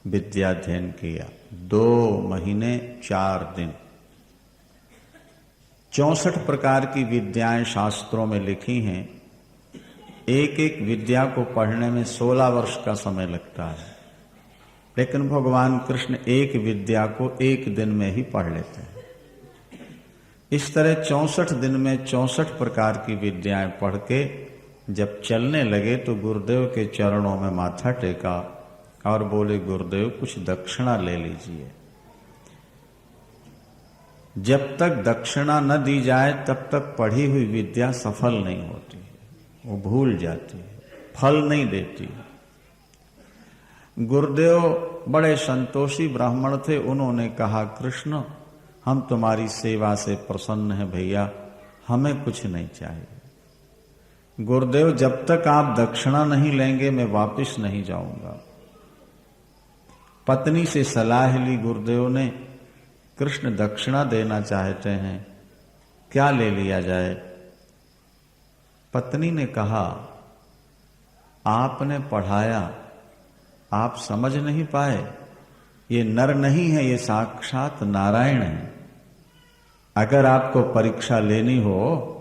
विद्याध्ययन किया, 2 महीने 4 दिन। 64 प्रकार की विद्याएं शास्त्रों में लिखी हैं। एक एक विद्या को पढ़ने में 16 वर्ष का समय लगता है, लेकिन भगवान कृष्ण एक विद्या को 1 दिन में ही पढ़ लेते हैं। इस तरह 64 दिन में 64 प्रकार की विद्याएं पढ़ के जब चलने लगे तो गुरुदेव के चरणों में माथा टेका और बोले, गुरुदेव कुछ दक्षिणा ले लीजिए। जब तक दक्षिणा न दी जाए तब तक पढ़ी हुई विद्या सफल नहीं होती है, वो भूल जाती है, फल नहीं देती है। गुरुदेव बड़े संतोषी ब्राह्मण थे। उन्होंने कहा, कृष्ण हम तुम्हारी सेवा से प्रसन्न हैं भैया, हमें कुछ नहीं चाहिए। गुरुदेव जब तक आप दक्षिणा नहीं लेंगे मैं वापस नहीं जाऊंगा। पत्नी से सलाह ली गुरुदेव ने, कृष्ण दक्षिणा देना चाहते हैं, क्या ले लिया जाए? पत्नी ने कहा, आपने पढ़ाया, आप समझ नहीं पाए, ये नर नहीं है, ये साक्षात नारायण है। अगर आपको परीक्षा लेनी हो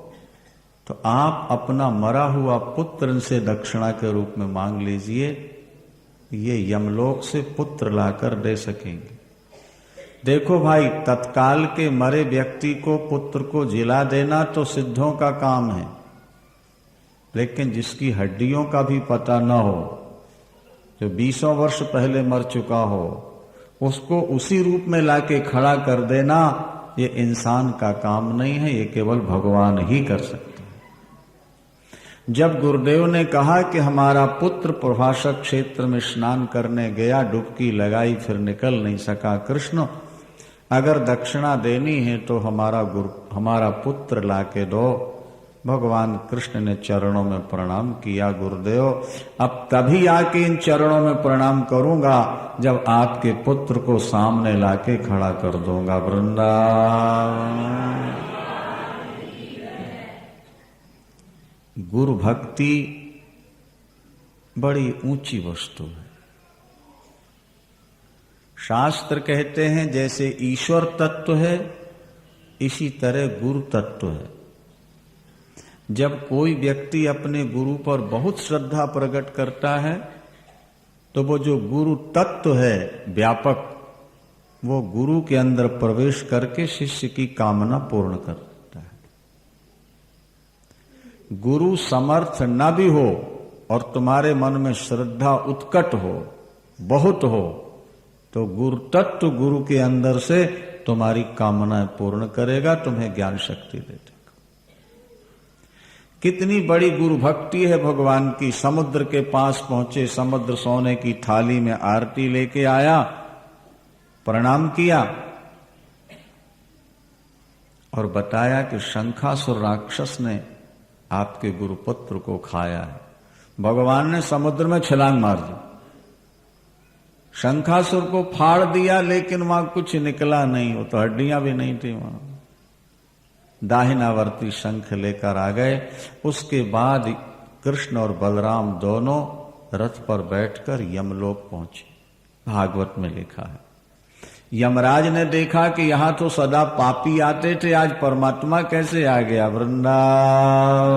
तो आप अपना मरा हुआ पुत्र से दक्षिणा के रूप में मांग लीजिए, ये यमलोक से पुत्र लाकर दे सकेंगे। देखो भाई, तत्काल के मरे व्यक्ति को पुत्र को जिला देना तो सिद्धों का काम है, लेकिन जिसकी हड्डियों का भी पता न हो, जो 20 वर्ष पहले मर चुका हो, उसको उसी रूप में लाके खड़ा कर देना, ये इंसान का काम नहीं है, ये केवल भगवान ही कर सकते हैं। जब गुरुदेव ने कहा कि हमारा पुत्र प्रभाषक क्षेत्र में स्नान करने गया, डुबकी लगाई, फिर निकल नहीं सका, कृष्ण अगर दक्षिणा देनी है तो हमारा पुत्र लाके दो। भगवान कृष्ण ने चरणों में प्रणाम किया, गुरुदेव अब तभी आके इन चरणों में प्रणाम करूंगा जब आपके पुत्र को सामने लाके खड़ा कर दूंगा। वृंदावन। गुरु भक्ति बड़ी ऊंची वस्तु है। शास्त्र कहते हैं जैसे ईश्वर तत्व है, इसी तरह गुरु तत्व है। जब कोई व्यक्ति अपने गुरु पर बहुत श्रद्धा प्रकट करता है तो वो जो गुरु तत्व है व्यापक, वो गुरु के अंदर प्रवेश करके शिष्य की कामना पूर्ण करता है। गुरु समर्थ न भी हो और तुम्हारे मन में श्रद्धा उत्कट हो, बहुत हो, तो गुरु तत्व गुरु के अंदर से तुम्हारी कामनाएं पूर्ण करेगा, तुम्हें ज्ञान शक्ति देगा। कितनी बड़ी गुरु भक्ति है भगवान की। समुद्र के पास पहुंचे, समुद्र सोने की थाली में आरती लेके आया, प्रणाम किया और बताया कि शंखासुर राक्षस ने आपके गुरुपुत्र को खाया है। भगवान ने समुद्र में छलांग मार दी, शंखासुर को फाड़ दिया, लेकिन वहां कुछ निकला नहीं, वो तो हड्डियां भी नहीं थी वहां। दाहिनावर्ती शंख लेकर आ गए। उसके बाद कृष्ण और बलराम दोनों रथ पर बैठकर यमलोक पहुंचे। भागवत में लिखा है, यमराज ने देखा कि यहां तो सदा पापी आते थे, आज परमात्मा कैसे आ गया। वृंदावन।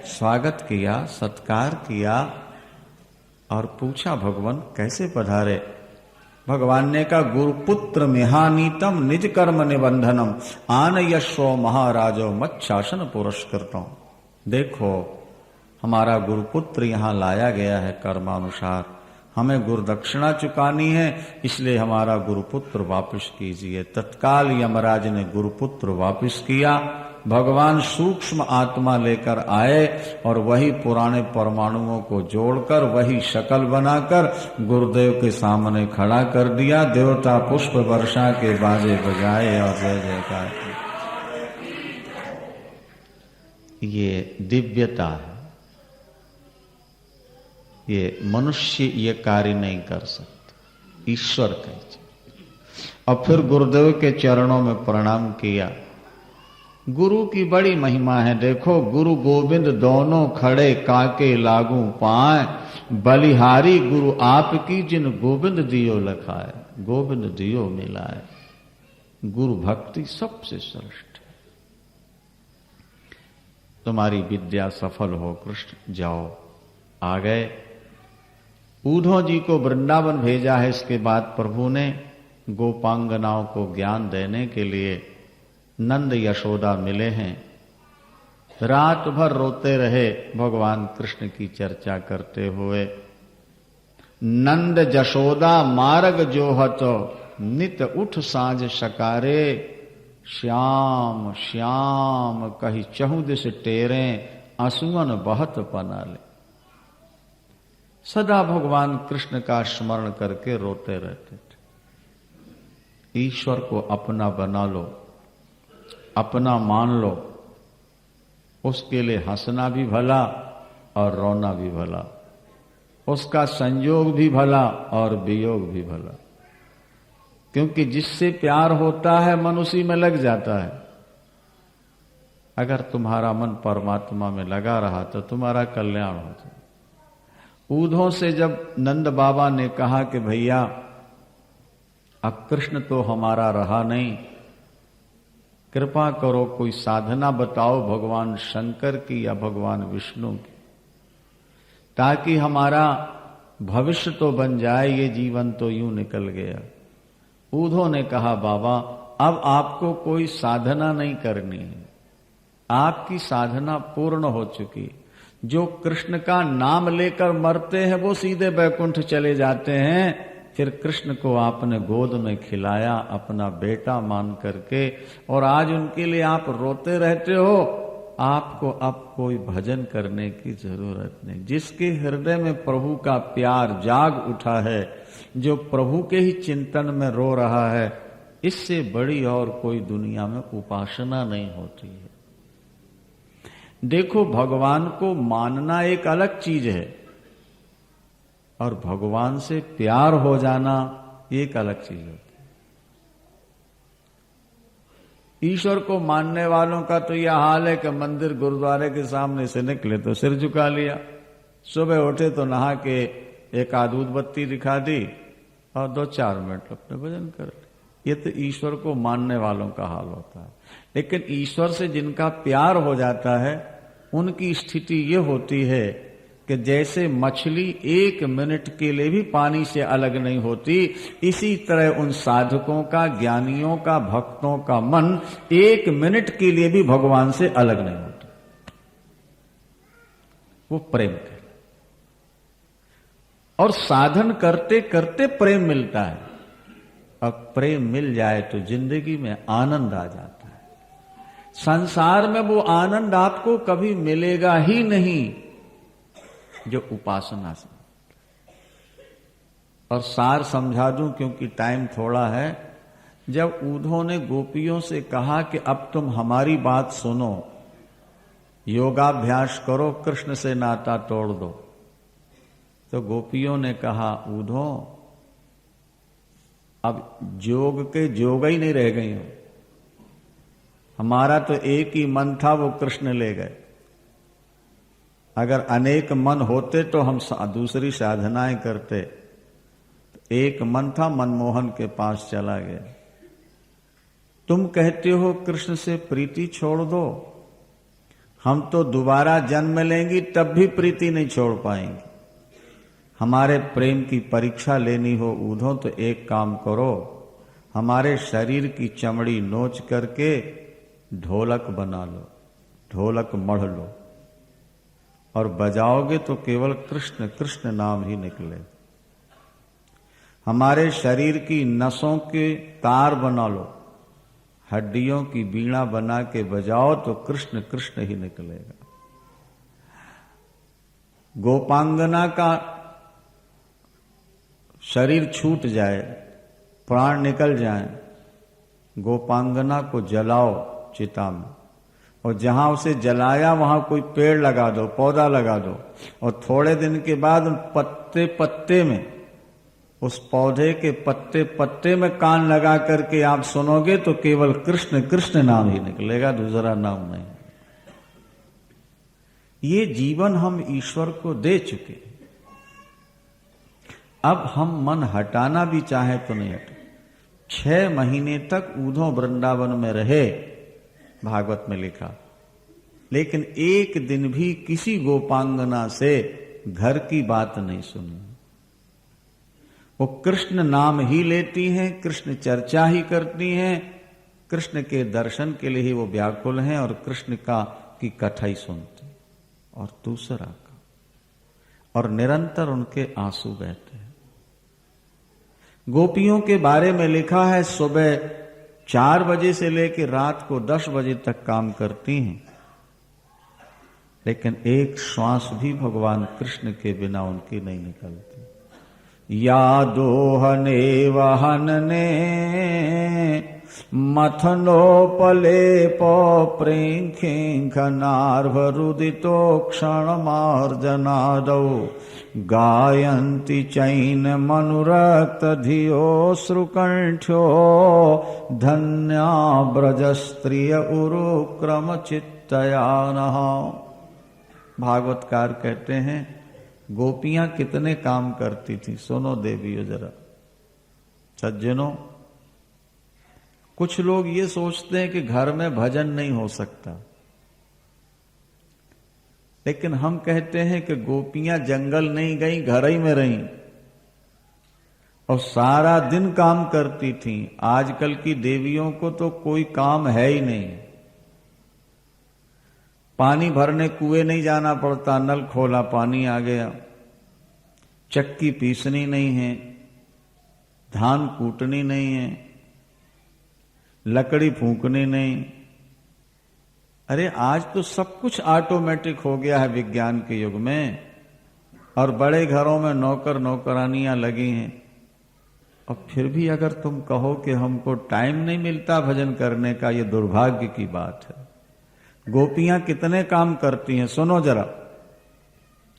स्वागत किया, सत्कार किया और पूछा भगवान कैसे पधारे। भगवान ने कहा, गुरुपुत्र मिहानीतम निज कर्म निबंधनम आन यशो महाराजो मत शासन पुरस्कृतम। देखो हमारा गुरुपुत्र यहाँ लाया गया है कर्मानुसार, हमें गुरुदक्षिणा चुकानी है, इसलिए हमारा गुरुपुत्र वापस कीजिए। तत्काल यमराज ने गुरुपुत्र वापस किया। भगवान सूक्ष्म आत्मा लेकर आए और वही पुराने परमाणुओं को जोड़कर वही शक्ल बनाकर गुरुदेव के सामने खड़ा कर दिया। देवता पुष्प वर्षा के बाजे बजाए और जय जयकार की। ये दिव्यता है, ये मनुष्य ये कार्य नहीं कर सकते, ईश्वर कहते। और फिर गुरुदेव के चरणों में प्रणाम किया। गुरु की बड़ी महिमा है। देखो, गुरु गोविंद दोनों खड़े काके लागू पाए, बलिहारी गुरु आपकी जिन गोविंद दियो लखाए। गोविंद दियो मिलाए। गुरु भक्ति सबसे श्रेष्ठ है। तुम्हारी विद्या सफल हो कृष्ण, जाओ। आ गए। उद्धव जी को वृंदावन भेजा है। इसके बाद प्रभु ने गोपांगनाओं को ज्ञान देने के लिए नंद यशोदा मिले हैं। रात भर रोते रहे भगवान कृष्ण की चर्चा करते हुए। नंद जशोदा मार्ग जोहत नित उठ साँझ सकारे, श्याम श्याम कही चहु दिस टेरे, आंसुअन बहत पनाले। सदा भगवान कृष्ण का स्मरण करके रोते रहते थे। ईश्वर को अपना बना लो, अपना मान लो, उसके लिए हंसना भी भला और रोना भी भला, उसका संयोग भी भला और वियोग भी भला। क्योंकि जिससे प्यार होता है मन उसी में लग जाता है। अगर तुम्हारा मन परमात्मा में लगा रहा तो तुम्हारा कल्याण हो जाए। ऊधों से जब नंद बाबा ने कहा कि भैया अब कृष्ण तो हमारा रहा नहीं, कृपा करो कोई साधना बताओ भगवान शंकर की या भगवान विष्णु की, ताकि हमारा भविष्य तो बन जाए, ये जीवन तो यूं निकल गया। ऊधों ने कहा बाबा अब आपको कोई साधना नहीं करनी है, आपकी साधना पूर्ण हो चुकी। जो कृष्ण का नाम लेकर मरते हैं वो सीधे बैकुंठ चले जाते हैं। फिर कृष्ण को आपने गोद में खिलाया अपना बेटा मान करके, और आज उनके लिए आप रोते रहते हो। आपको अब कोई भजन करने की जरूरत नहीं। जिसके हृदय में प्रभु का प्यार जाग उठा है, जो प्रभु के ही चिंतन में रो रहा है, इससे बड़ी और कोई दुनिया में उपासना नहीं होती है। देखो, भगवान को मानना एक अलग चीज है और भगवान से प्यार हो जाना एक अलग चीज होती है। ईश्वर को मानने वालों का तो यह हाल है कि मंदिर गुरुद्वारे के सामने से निकले तो सिर झुका लिया, सुबह उठे तो नहा के एक आध बत्ती दिखा दी और 2-4 मिनट अपने भजन कर लिया। ये तो ईश्वर को मानने वालों का हाल होता है। लेकिन ईश्वर से जिनका प्यार हो जाता है उनकी स्थिति ये होती है कि जैसे मछली 1 मिनट के लिए भी पानी से अलग नहीं होती, इसी तरह उन साधकों का, ज्ञानियों का, भक्तों का मन 1 मिनट के लिए भी भगवान से अलग नहीं होता। वो प्रेम कर, और साधन करते करते प्रेम मिलता है। अब प्रेम मिल जाए तो जिंदगी में आनंद आ जाता है। संसार में वो आनंद आपको कभी मिलेगा ही नहीं जो उपासना से। और सार समझा दूं क्योंकि टाइम थोड़ा है। जब ऊधों ने गोपियों से कहा कि अब तुम हमारी बात सुनो, योगाभ्यास करो, कृष्ण से नाता तोड़ दो, तो गोपियों ने कहा ऊधों अब जोग के जोग ही नहीं रह गई हो, हमारा तो एक ही मन था, वो कृष्ण ले गए। अगर अनेक मन होते तो हम दूसरी साधनाएं करते। एक मन था, मनमोहन के पास चला गया। तुम कहते हो कृष्ण से प्रीति छोड़ दो, हम तो दोबारा जन्म लेंगी तब भी प्रीति नहीं छोड़ पाएंगे। हमारे प्रेम की परीक्षा लेनी हो ऊधों तो एक काम करो, हमारे शरीर की चमड़ी नोच करके ढोलक बना लो, ढोलक मढ़ लो और बजाओगे तो केवल कृष्ण कृष्ण नाम ही निकले। हमारे शरीर की नसों के तार बना लो, हड्डियों की वीणा बना के बजाओ तो कृष्ण कृष्ण ही निकलेगा। गोपांगना का शरीर छूट जाए, प्राण निकल जाए, गोपांगना को जलाओ चिता में, और जहां उसे जलाया वहां कोई पेड़ लगा दो, पौधा लगा दो, और थोड़े दिन के बाद पत्ते पत्ते में, उस पौधे के पत्ते पत्ते में कान लगा करके आप सुनोगे तो केवल कृष्ण कृष्ण नाम ही निकलेगा, दूसरा नाम नहीं। ये जीवन हम ईश्वर को दे चुके, अब हम मन हटाना भी चाहे तो नहीं हटे। 6 महीने तक ऊधों वृंदावन में रहे, भागवत में लिखा, लेकिन एक दिन भी किसी गोपांगना से घर की बात नहीं सुनी। वो कृष्ण नाम ही लेती हैं, कृष्ण चर्चा ही करती हैं, कृष्ण के दर्शन के लिए ही वो व्याकुल हैं और कृष्ण की कथा ही सुनते। और दूसरा का, और निरंतर उनके आंसू बहते हैं। गोपियों के बारे में लिखा है सुबह 4 बजे से लेकर रात को 10 बजे तक काम करती हैं, लेकिन एक श्वास भी भगवान कृष्ण के बिना उनकी नहीं निकलती। या दोहने वहन ने मथनोपलेपो प्रेङ्खिङ्खनार्भरुदितो क्षणमार्जनादौ गायन्ति चैनमनुरक्तधियोऽश्रुकण्ठ्यो धन्या ब्रजस्त्रिय उरुक्रमचित्तया नः। भागवतकार कहते हैं गोपियां कितने काम करती थी। सुनो देवियो जरा, सज्जनों, कुछ लोग ये सोचते हैं कि घर में भजन नहीं हो सकता, लेकिन हम कहते हैं कि गोपियां जंगल नहीं गई, घर ही में रहीं और सारा दिन काम करती थीं। आजकल की देवियों को तो कोई काम है ही नहीं। पानी भरने कुएं नहीं जाना पड़ता, नल खोला पानी आ गया। चक्की पीसनी नहीं है, धान कूटनी नहीं है, लकड़ी फूंकनी नहीं। अरे आज तो सब कुछ ऑटोमेटिक हो गया है विज्ञान के युग में, और बड़े घरों में नौकर नौकरानियां लगी हैं। और फिर भी अगर तुम कहो कि हमको टाइम नहीं मिलता भजन करने का, ये दुर्भाग्य की बात है। गोपियां कितने काम करती हैं, सुनो जरा।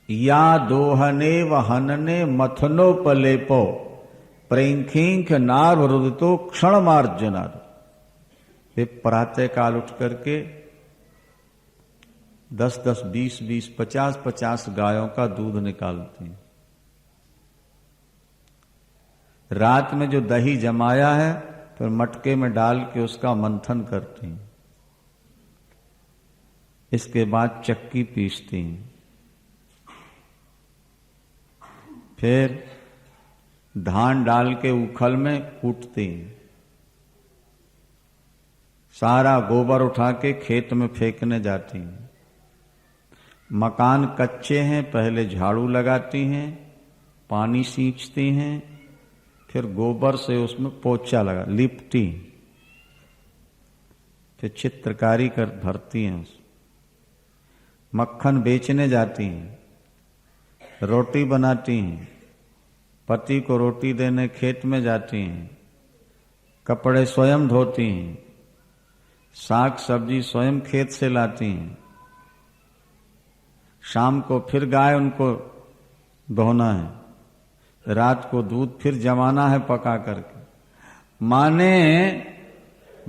या दोहने वहनने मथनोपलेपो प्रेंखिंख नार रुदितो क्षण मार्जनार। वे प्रातः काल उठ करके 10-10, 20-20, 50-50 गायों का दूध निकालती हैं। रात में जो दही जमाया है फिर मटके में डाल के उसका मंथन करती हैं। इसके बाद चक्की पीसती हैं, फिर धान डाल के उखल में कूटती हैं। सारा गोबर उठा के खेत में फेंकने जाती हैं। मकान कच्चे हैं, पहले झाड़ू लगाती हैं, पानी सींचती हैं, फिर गोबर से उसमें पोछा लगा लिपटी, फिर चित्रकारी कर भरती हैं। मक्खन बेचने जाती हैं, रोटी बनाती हैं, पति को रोटी देने खेत में जाती हैं, कपड़े स्वयं धोती हैं, साग सब्जी स्वयं खेत से लाती हैं। शाम को फिर गाय उनको दोहना है, रात को दूध फिर जमाना है पका करके। माने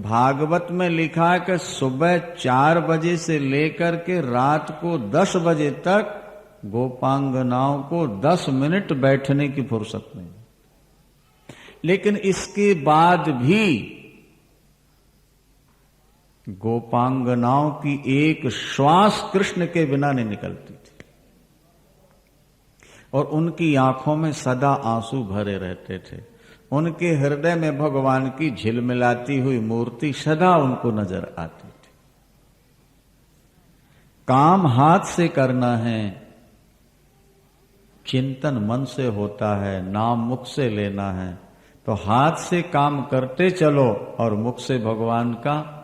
भागवत में लिखा है कि सुबह 4 बजे से लेकर के रात को 10 बजे तक गोपांगनाओं को 10 मिनट बैठने की फुर्सत नहीं। लेकिन इसके बाद भी गोपांगनाओं की एक श्वास कृष्ण के बिना नहीं निकलती थी, और उनकी आंखों में सदा आंसू भरे रहते थे। उनके हृदय में भगवान की झिलमिलाती हुई मूर्ति सदा उनको नजर आती थी। काम हाथ से करना है, चिंतन मन से होता है, नाम मुख से लेना है। तो हाथ से काम करते चलो और मुख से भगवान का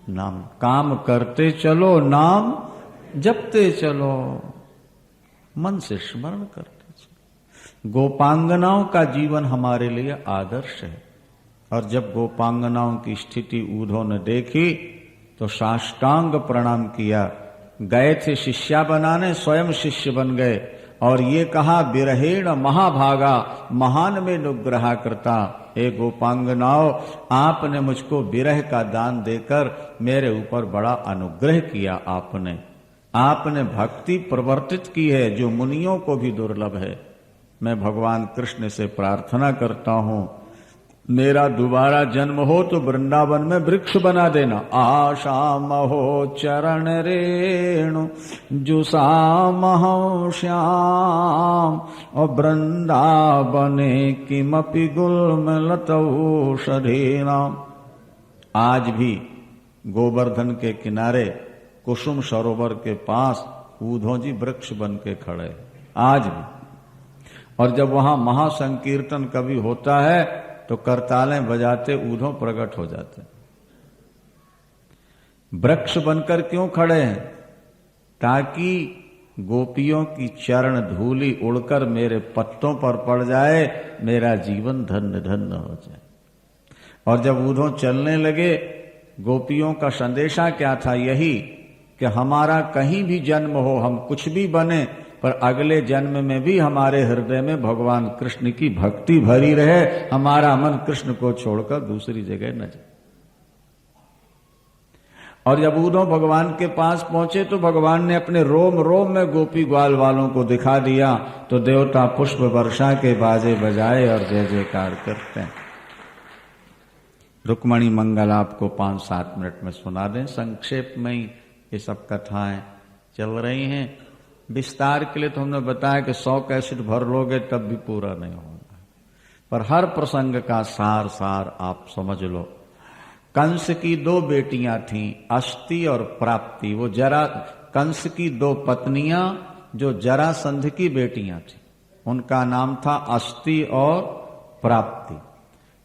नाम। काम करते चलो, नाम जपते चलो, मन से स्मरण करते चलो। गोपांगनाओं का जीवन हमारे लिए आदर्श है। और जब गोपांगनाओं की स्थिति उद्धव ने देखी तो साष्टांग प्रणाम किया। गए थे शिष्या बनाने, स्वयं शिष्य बन गए और ये कहा, विरहेण महाभागा महान में अनुग्रह करता। हे गोपांगनाओं, आपने मुझको विरह का दान देकर मेरे ऊपर बड़ा अनुग्रह किया। आपने भक्ति प्रवर्तित की है जो मुनियों को भी दुर्लभ है। मैं भगवान कृष्ण से प्रार्थना करता हूं, मेरा दोबारा जन्म हो तो वृंदावन में वृक्ष बना देना। आशा महो चरण रेणु जुषामहो श्याम, और वृंदावने किमपि गुल्मलतौषधीनाम। आज भी गोवर्धन के किनारे कुसुम सरोवर के पास उद्धव जी वृक्ष बन के खड़े, आज भी। और जब वहां महासंकीर्तन कभी होता है तो करतालें बजाते उद्धव प्रकट हो जाते। वृक्ष बनकर क्यों खड़े हैं? ताकि गोपियों की चरण धूलि उड़कर मेरे पत्तों पर पड़ जाए, मेरा जीवन धन्य धन्य हो जाए। और जब उधो चलने लगे, गोपियों का संदेशा क्या था? यही कि हमारा कहीं भी जन्म हो, हम कुछ भी बने, पर अगले जन्म में भी हमारे हृदय में भगवान कृष्ण की भक्ति भरी रहे, हमारा मन कृष्ण को छोड़कर दूसरी जगह न जाए। और जब उधो भगवान के पास पहुंचे तो भगवान ने अपने रोम रोम में गोपी ग्वाल वालों को दिखा दिया, तो देवता पुष्प वर्षा के बाजे बजाए और जय जयकार करते हैं। रुक्मणी मंगल आपको 5-7 मिनट में सुना दें, संक्षेप में ही ये सब कथाएं चल रही हैं। विस्तार के लिए तो हमने बताया कि 100 कैसेट भर लोगे तब भी पूरा नहीं होगा, पर हर प्रसंग का सार सार आप समझ लो। कंस की 2 बेटियां थीं, अष्टि और प्राप्ति। वो कंस की 2 पत्नियां जो जरासंध की बेटियां थीं, उनका नाम था अष्टि और प्राप्ति।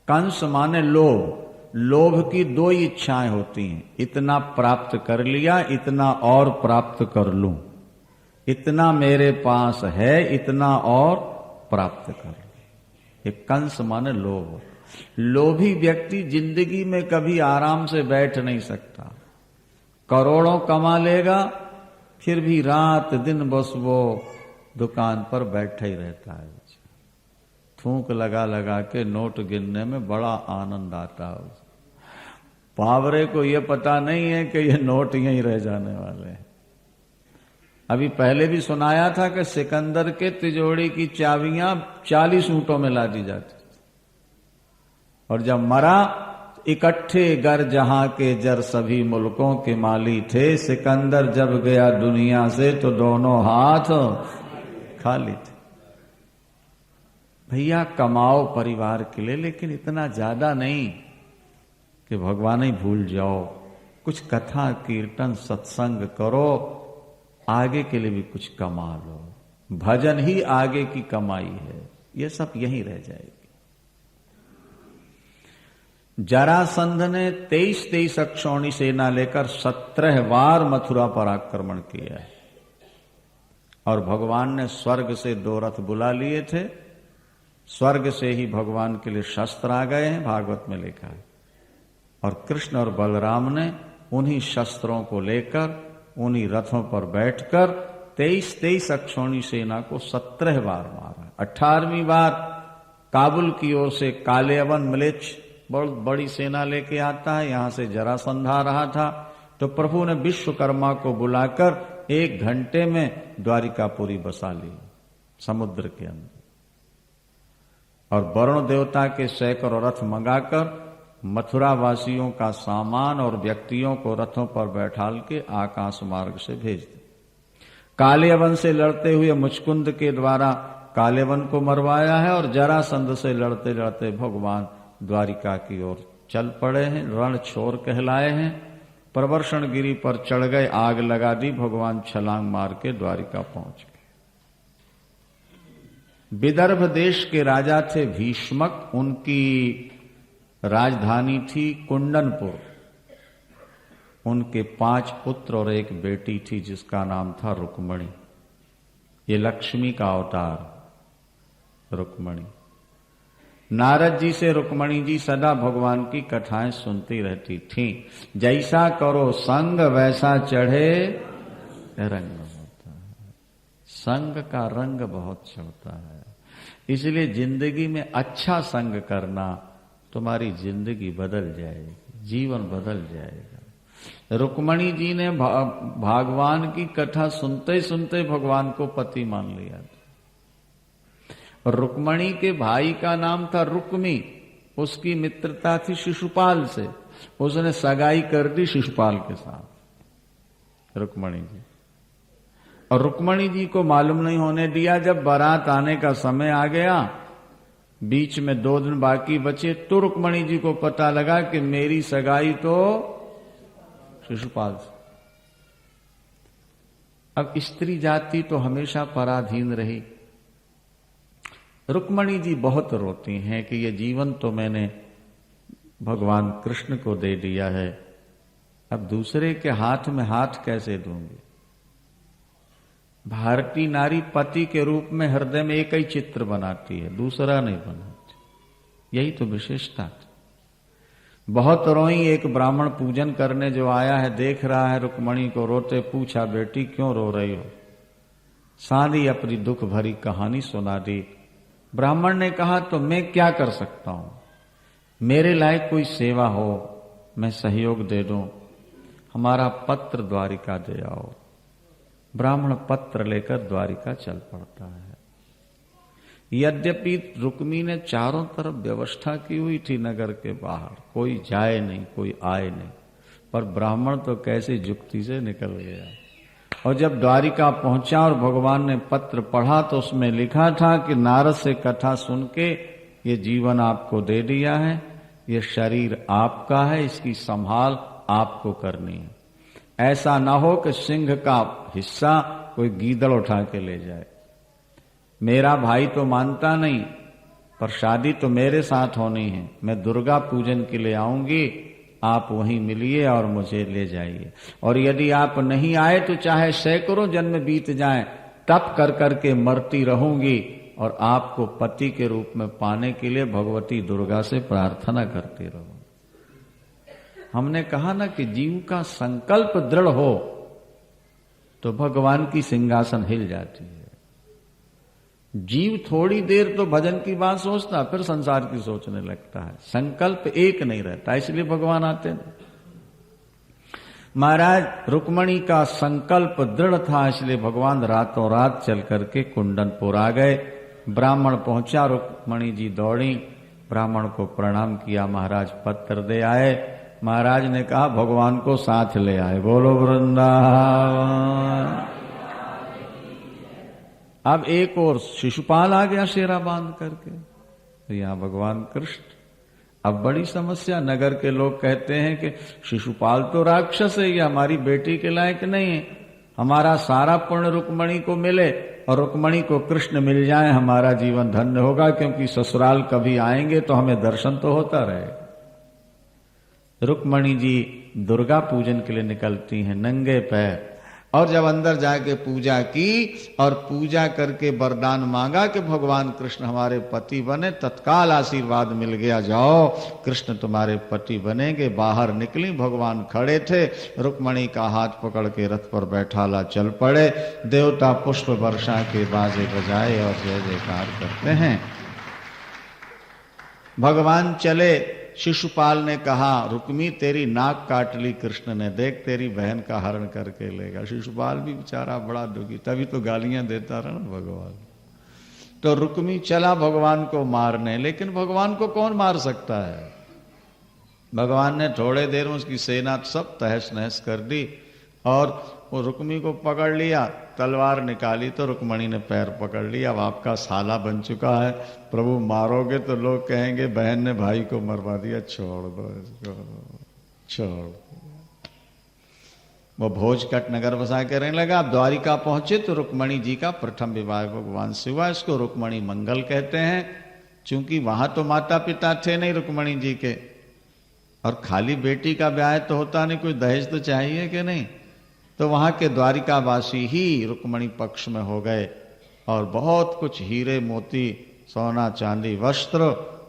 कंस माने लोभ। लोभ की 2 ही इच्छाएं होती हैं, इतना प्राप्त कर लिया, इतना और प्राप्त कर लूं, इतना मेरे पास है, इतना और प्राप्त कर लूं। ये कंस माने लोभ। लोभी व्यक्ति जिंदगी में कभी आराम से बैठ नहीं सकता। करोड़ों कमा लेगा, फिर भी रात दिन बस वो दुकान पर बैठा ही रहता है। थूक लगा लगा के नोट गिनने में बड़ा आनंद आता है। पावरे को ये पता नहीं है कि ये नोट यहीं रह जाने वाले हैं। अभी पहले भी सुनाया था कि सिकंदर के तिजोरी की चाबियां 40 ऊंटों में लादी जाती, और जब मरा, इकट्ठे गर जहां के जर सभी मुल्कों के माली थे। सिकंदर जब गया दुनिया से तो दोनों हाथ खाली थे। भैया कमाओ परिवार के लिए, लेकिन इतना ज्यादा नहीं कि भगवान ही भूल जाओ। कुछ कथा कीर्तन सत्संग करो, आगे के लिए भी कुछ कमा लो। भजन ही आगे की कमाई है, ये सब यहीं रह जाएगी। जरासंध ने 23 अक्षौणी सेना लेकर 17 बार मथुरा पर आक्रमण किया है, और भगवान ने स्वर्ग से 2 रथ बुला लिए थे। स्वर्ग से ही भगवान के लिए शस्त्र आ गए हैं, भागवत में लिखा है। और कृष्ण और बलराम ने उन्हीं शस्त्रों को लेकर, उन्हीं रथों पर बैठकर 23 अक्षौणी सेना को 17 बार मारा। 18वीं बार काबुल की ओर से कालेवन म्लेच्छ बहुत बड़ी सेना लेके आता है, यहां से जरासंध आ रहा था। तो प्रभु ने विश्वकर्मा को बुलाकर 1 घंटे में द्वारिकापुरी बसा ली समुद्र के अंदर, और वरुण देवता के सैकड़ों रथ मंगाकर मथुरा वासियों का सामान और व्यक्तियों को रथों पर बैठाल के आकाश मार्ग से भेज दिया। कालेवन से लड़ते हुए मुचकुंद के द्वारा कालेवन को मरवाया है, और जरासंध से लड़ते लड़ते भगवान द्वारिका की ओर चल पड़े हैं। रण छोर कहलाए हैं। प्रवर्षण गिरी पर चढ़ गए, आग लगा दी, भगवान छलांग मार के द्वारिका पहुंच गए। विदर्भ देश के राजा थे भीष्मक, उनकी राजधानी थी कुंडनपुर। उनके 5 पुत्र और 1 बेटी थी जिसका नाम था रुक्मणी। ये लक्ष्मी का अवतार रुक्मणी। नारद जी से रुक्मणी जी सदा भगवान की कथाएं सुनती रहती थीं। जैसा करो संग वैसा चढ़े रंग होता है। संग का रंग बहुत चढ़ता है, इसलिए जिंदगी में अच्छा संग करना, तुम्हारी जिंदगी बदल जाएगी, जीवन बदल जाएगा। रुक्मणी जी ने भगवान की कथा सुनते सुनते भगवान को पति मान लिया था। और रुक्मणी के भाई का नाम था रुक्मी, उसकी मित्रता थी शिशुपाल से, उसने सगाई कर दी शिशुपाल के साथ रुक्मणी जी। और रुक्मणी जी को मालूम नहीं होने दिया। जब बारात आने का समय आ गया, बीच में 2 दिन बाकी बचे, तो रुक्मणी जी को पता लगा कि मेरी सगाई तो शिशुपाल से। अब स्त्री जाति तो हमेशा पराधीन रही। रुक्मणी जी बहुत रोती हैं कि ये जीवन तो मैंने भगवान कृष्ण को दे दिया है, अब दूसरे के हाथ में हाथ कैसे दूंगी। भारतीय नारी पति के रूप में हृदय में एक ही चित्र बनाती है, दूसरा नहीं बनाती। यही तो विशेषता थी। बहुत रोई। एक ब्राह्मण पूजन करने जो आया है देख रहा है रुक्मणी को रोते, पूछा बेटी क्यों रो रही हो? सारी अपनी दुख भरी कहानी सुना दी। ब्राह्मण ने कहा तो मैं क्या कर सकता हूं, मेरे लायक कोई सेवा हो मैं सहयोग दे दूं, हमारा पत्र द्वारिका दे आओ। ब्राह्मण पत्र लेकर द्वारिका चल पड़ता है। यद्यपि रुक्मी ने चारों तरफ व्यवस्था की हुई थी नगर के बाहर, कोई जाए नहीं कोई आए नहीं, पर ब्राह्मण तो कैसी जुक्ति से निकल गया। और जब द्वारिका पहुंचा और भगवान ने पत्र पढ़ा तो उसमें लिखा था कि नारद से कथा सुन के ये जीवन आपको दे दिया है, ये शरीर आपका है, इसकी संभाल आपको करनी है। ऐसा ना हो कि सिंह का हिस्सा कोई गीदड़ उठा के ले जाए। मेरा भाई तो मानता नहीं, पर शादी तो मेरे साथ होनी है, मैं दुर्गा पूजन के लिए आऊंगी, आप वहीं मिलिए और मुझे ले जाइए। और यदि आप नहीं आए तो चाहे सैकड़ों जन्म बीत जाएं, तप कर करके मरती रहूंगी और आपको पति के रूप में पाने के लिए भगवती दुर्गा से प्रार्थना करती रहूंगी। हमने कहा ना कि जीव का संकल्प दृढ़ हो तो भगवान की सिंहासन हिल जाती है। जीव थोड़ी देर तो भजन की बात सोचता, फिर संसार की सोचने लगता है, संकल्प एक नहीं रहता, इसलिए भगवान आते नहीं। महाराज रुक्मणी का संकल्प दृढ़ था, इसलिए भगवान रातों रात चल करके कुंडनपुर आ गए। ब्राह्मण पहुंचा, रुक्मणी जी दौड़ी, ब्राह्मण को प्रणाम किया, महाराज पत्र दे आए। महाराज ने कहा भगवान को साथ ले आए, बोलो वृंदावन। अब एक और शिशुपाल आ गया शेरा बांध करके, तो यहां भगवान कृष्ण। अब बड़ी समस्या, नगर के लोग कहते हैं कि शिशुपाल तो राक्षस है, ये हमारी बेटी के लायक नहीं है, हमारा सारा पुण्य रुक्मणी को मिले और रुक्मणी को कृष्ण मिल जाए, हमारा जीवन धन्य होगा, क्योंकि ससुराल कभी आएंगे तो हमें दर्शन तो होता रहेगा। रुक्मणी जी दुर्गा पूजन के लिए निकलती हैं नंगे पैर, और जब अंदर जाके पूजा की और पूजा करके वरदान मांगा कि भगवान कृष्ण हमारे पति बने, तत्काल आशीर्वाद मिल गया, जाओ कृष्ण तुम्हारे पति बनेंगे। बाहर निकली, भगवान खड़े थे, रुक्मणी का हाथ पकड़ के रथ पर बैठाला चल पड़े। देवता पुष्प वर्षा के बाजे बजाए और जय जयकार करते हैं। भगवान चले, शिशुपाल ने कहा रुक्मी तेरी नाक काट ली कृष्ण ने, देख तेरी बहन का हरण करके लेगा। शिशुपाल भी बेचारा बड़ा दुखी, तभी तो गालियां देता रहा ना भगवान। तो रुक्मी चला भगवान को मारने, लेकिन भगवान को कौन मार सकता है। भगवान ने थोड़े देर में उसकी सेना सब तहस नहस कर दी और वो रुक्मी को पकड़ लिया, तलवार निकाली तो रुक्मणी ने पैर पकड़ लिया। अब आपका साला बन चुका है, प्रभु मारोगे तो लोग कहेंगे बहन ने भाई को मरवा दिया, छोड़ दो इसको, छोड़। वो भोजकट नगर बसा के रहने लगा। अब द्वारिका पहुंचे तो रुक्मणी जी का प्रथम विवाह भगवान से हुआ। इसको रुक्मणी मंगल कहते हैं, चूंकि वहां तो माता पिता थे नहीं रुक्मणी जी के, और खाली बेटी का ब्याह तो होता नहीं, कोई दहेज तो चाहिए कि नहीं। तो वहां के द्वारिकावासी ही रुक्मणी पक्ष में हो गए और बहुत कुछ हीरे मोती सोना चांदी वस्त्र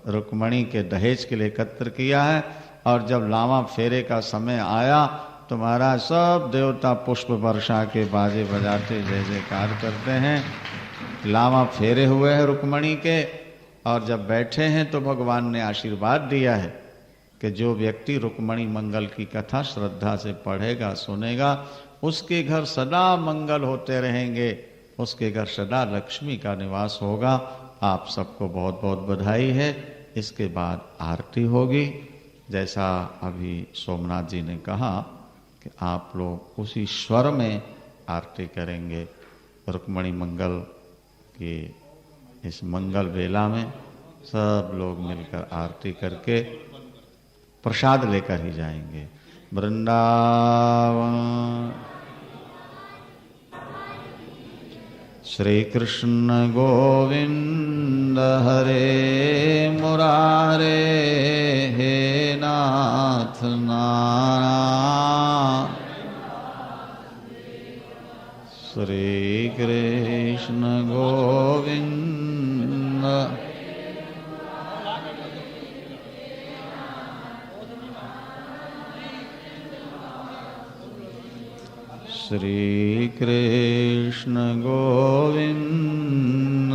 रुक्मणी के दहेज के लिए एकत्र किया है। और जब लावा फेरे का समय आया तो महाराज सब देवता पुष्प वर्षा के बाजे बजाते जय जयकार करते हैं। लावा फेरे हुए हैं रुक्मणी के, और जब बैठे हैं तो भगवान ने आशीर्वाद दिया है कि जो व्यक्ति रुक्मणी मंगल की कथा श्रद्धा से पढ़ेगा सुनेगा, उसके घर सदा मंगल होते रहेंगे, उसके घर सदा लक्ष्मी का निवास होगा। आप सबको बहुत बहुत बधाई है। इसके बाद आरती होगी, जैसा अभी सोमनाथ जी ने कहा कि आप लोग उसी स्वर में आरती करेंगे। रुक्मणी मंगल की इस मंगल वेला में सब लोग मिलकर आरती करके प्रसाद लेकर ही जाएंगे। वृंदावन श्री कृष्ण गोविंद हरे मुरारे, हे नाथ नारायण। श्री कृष्ण गोविंद श्री कृष्ण गोविंद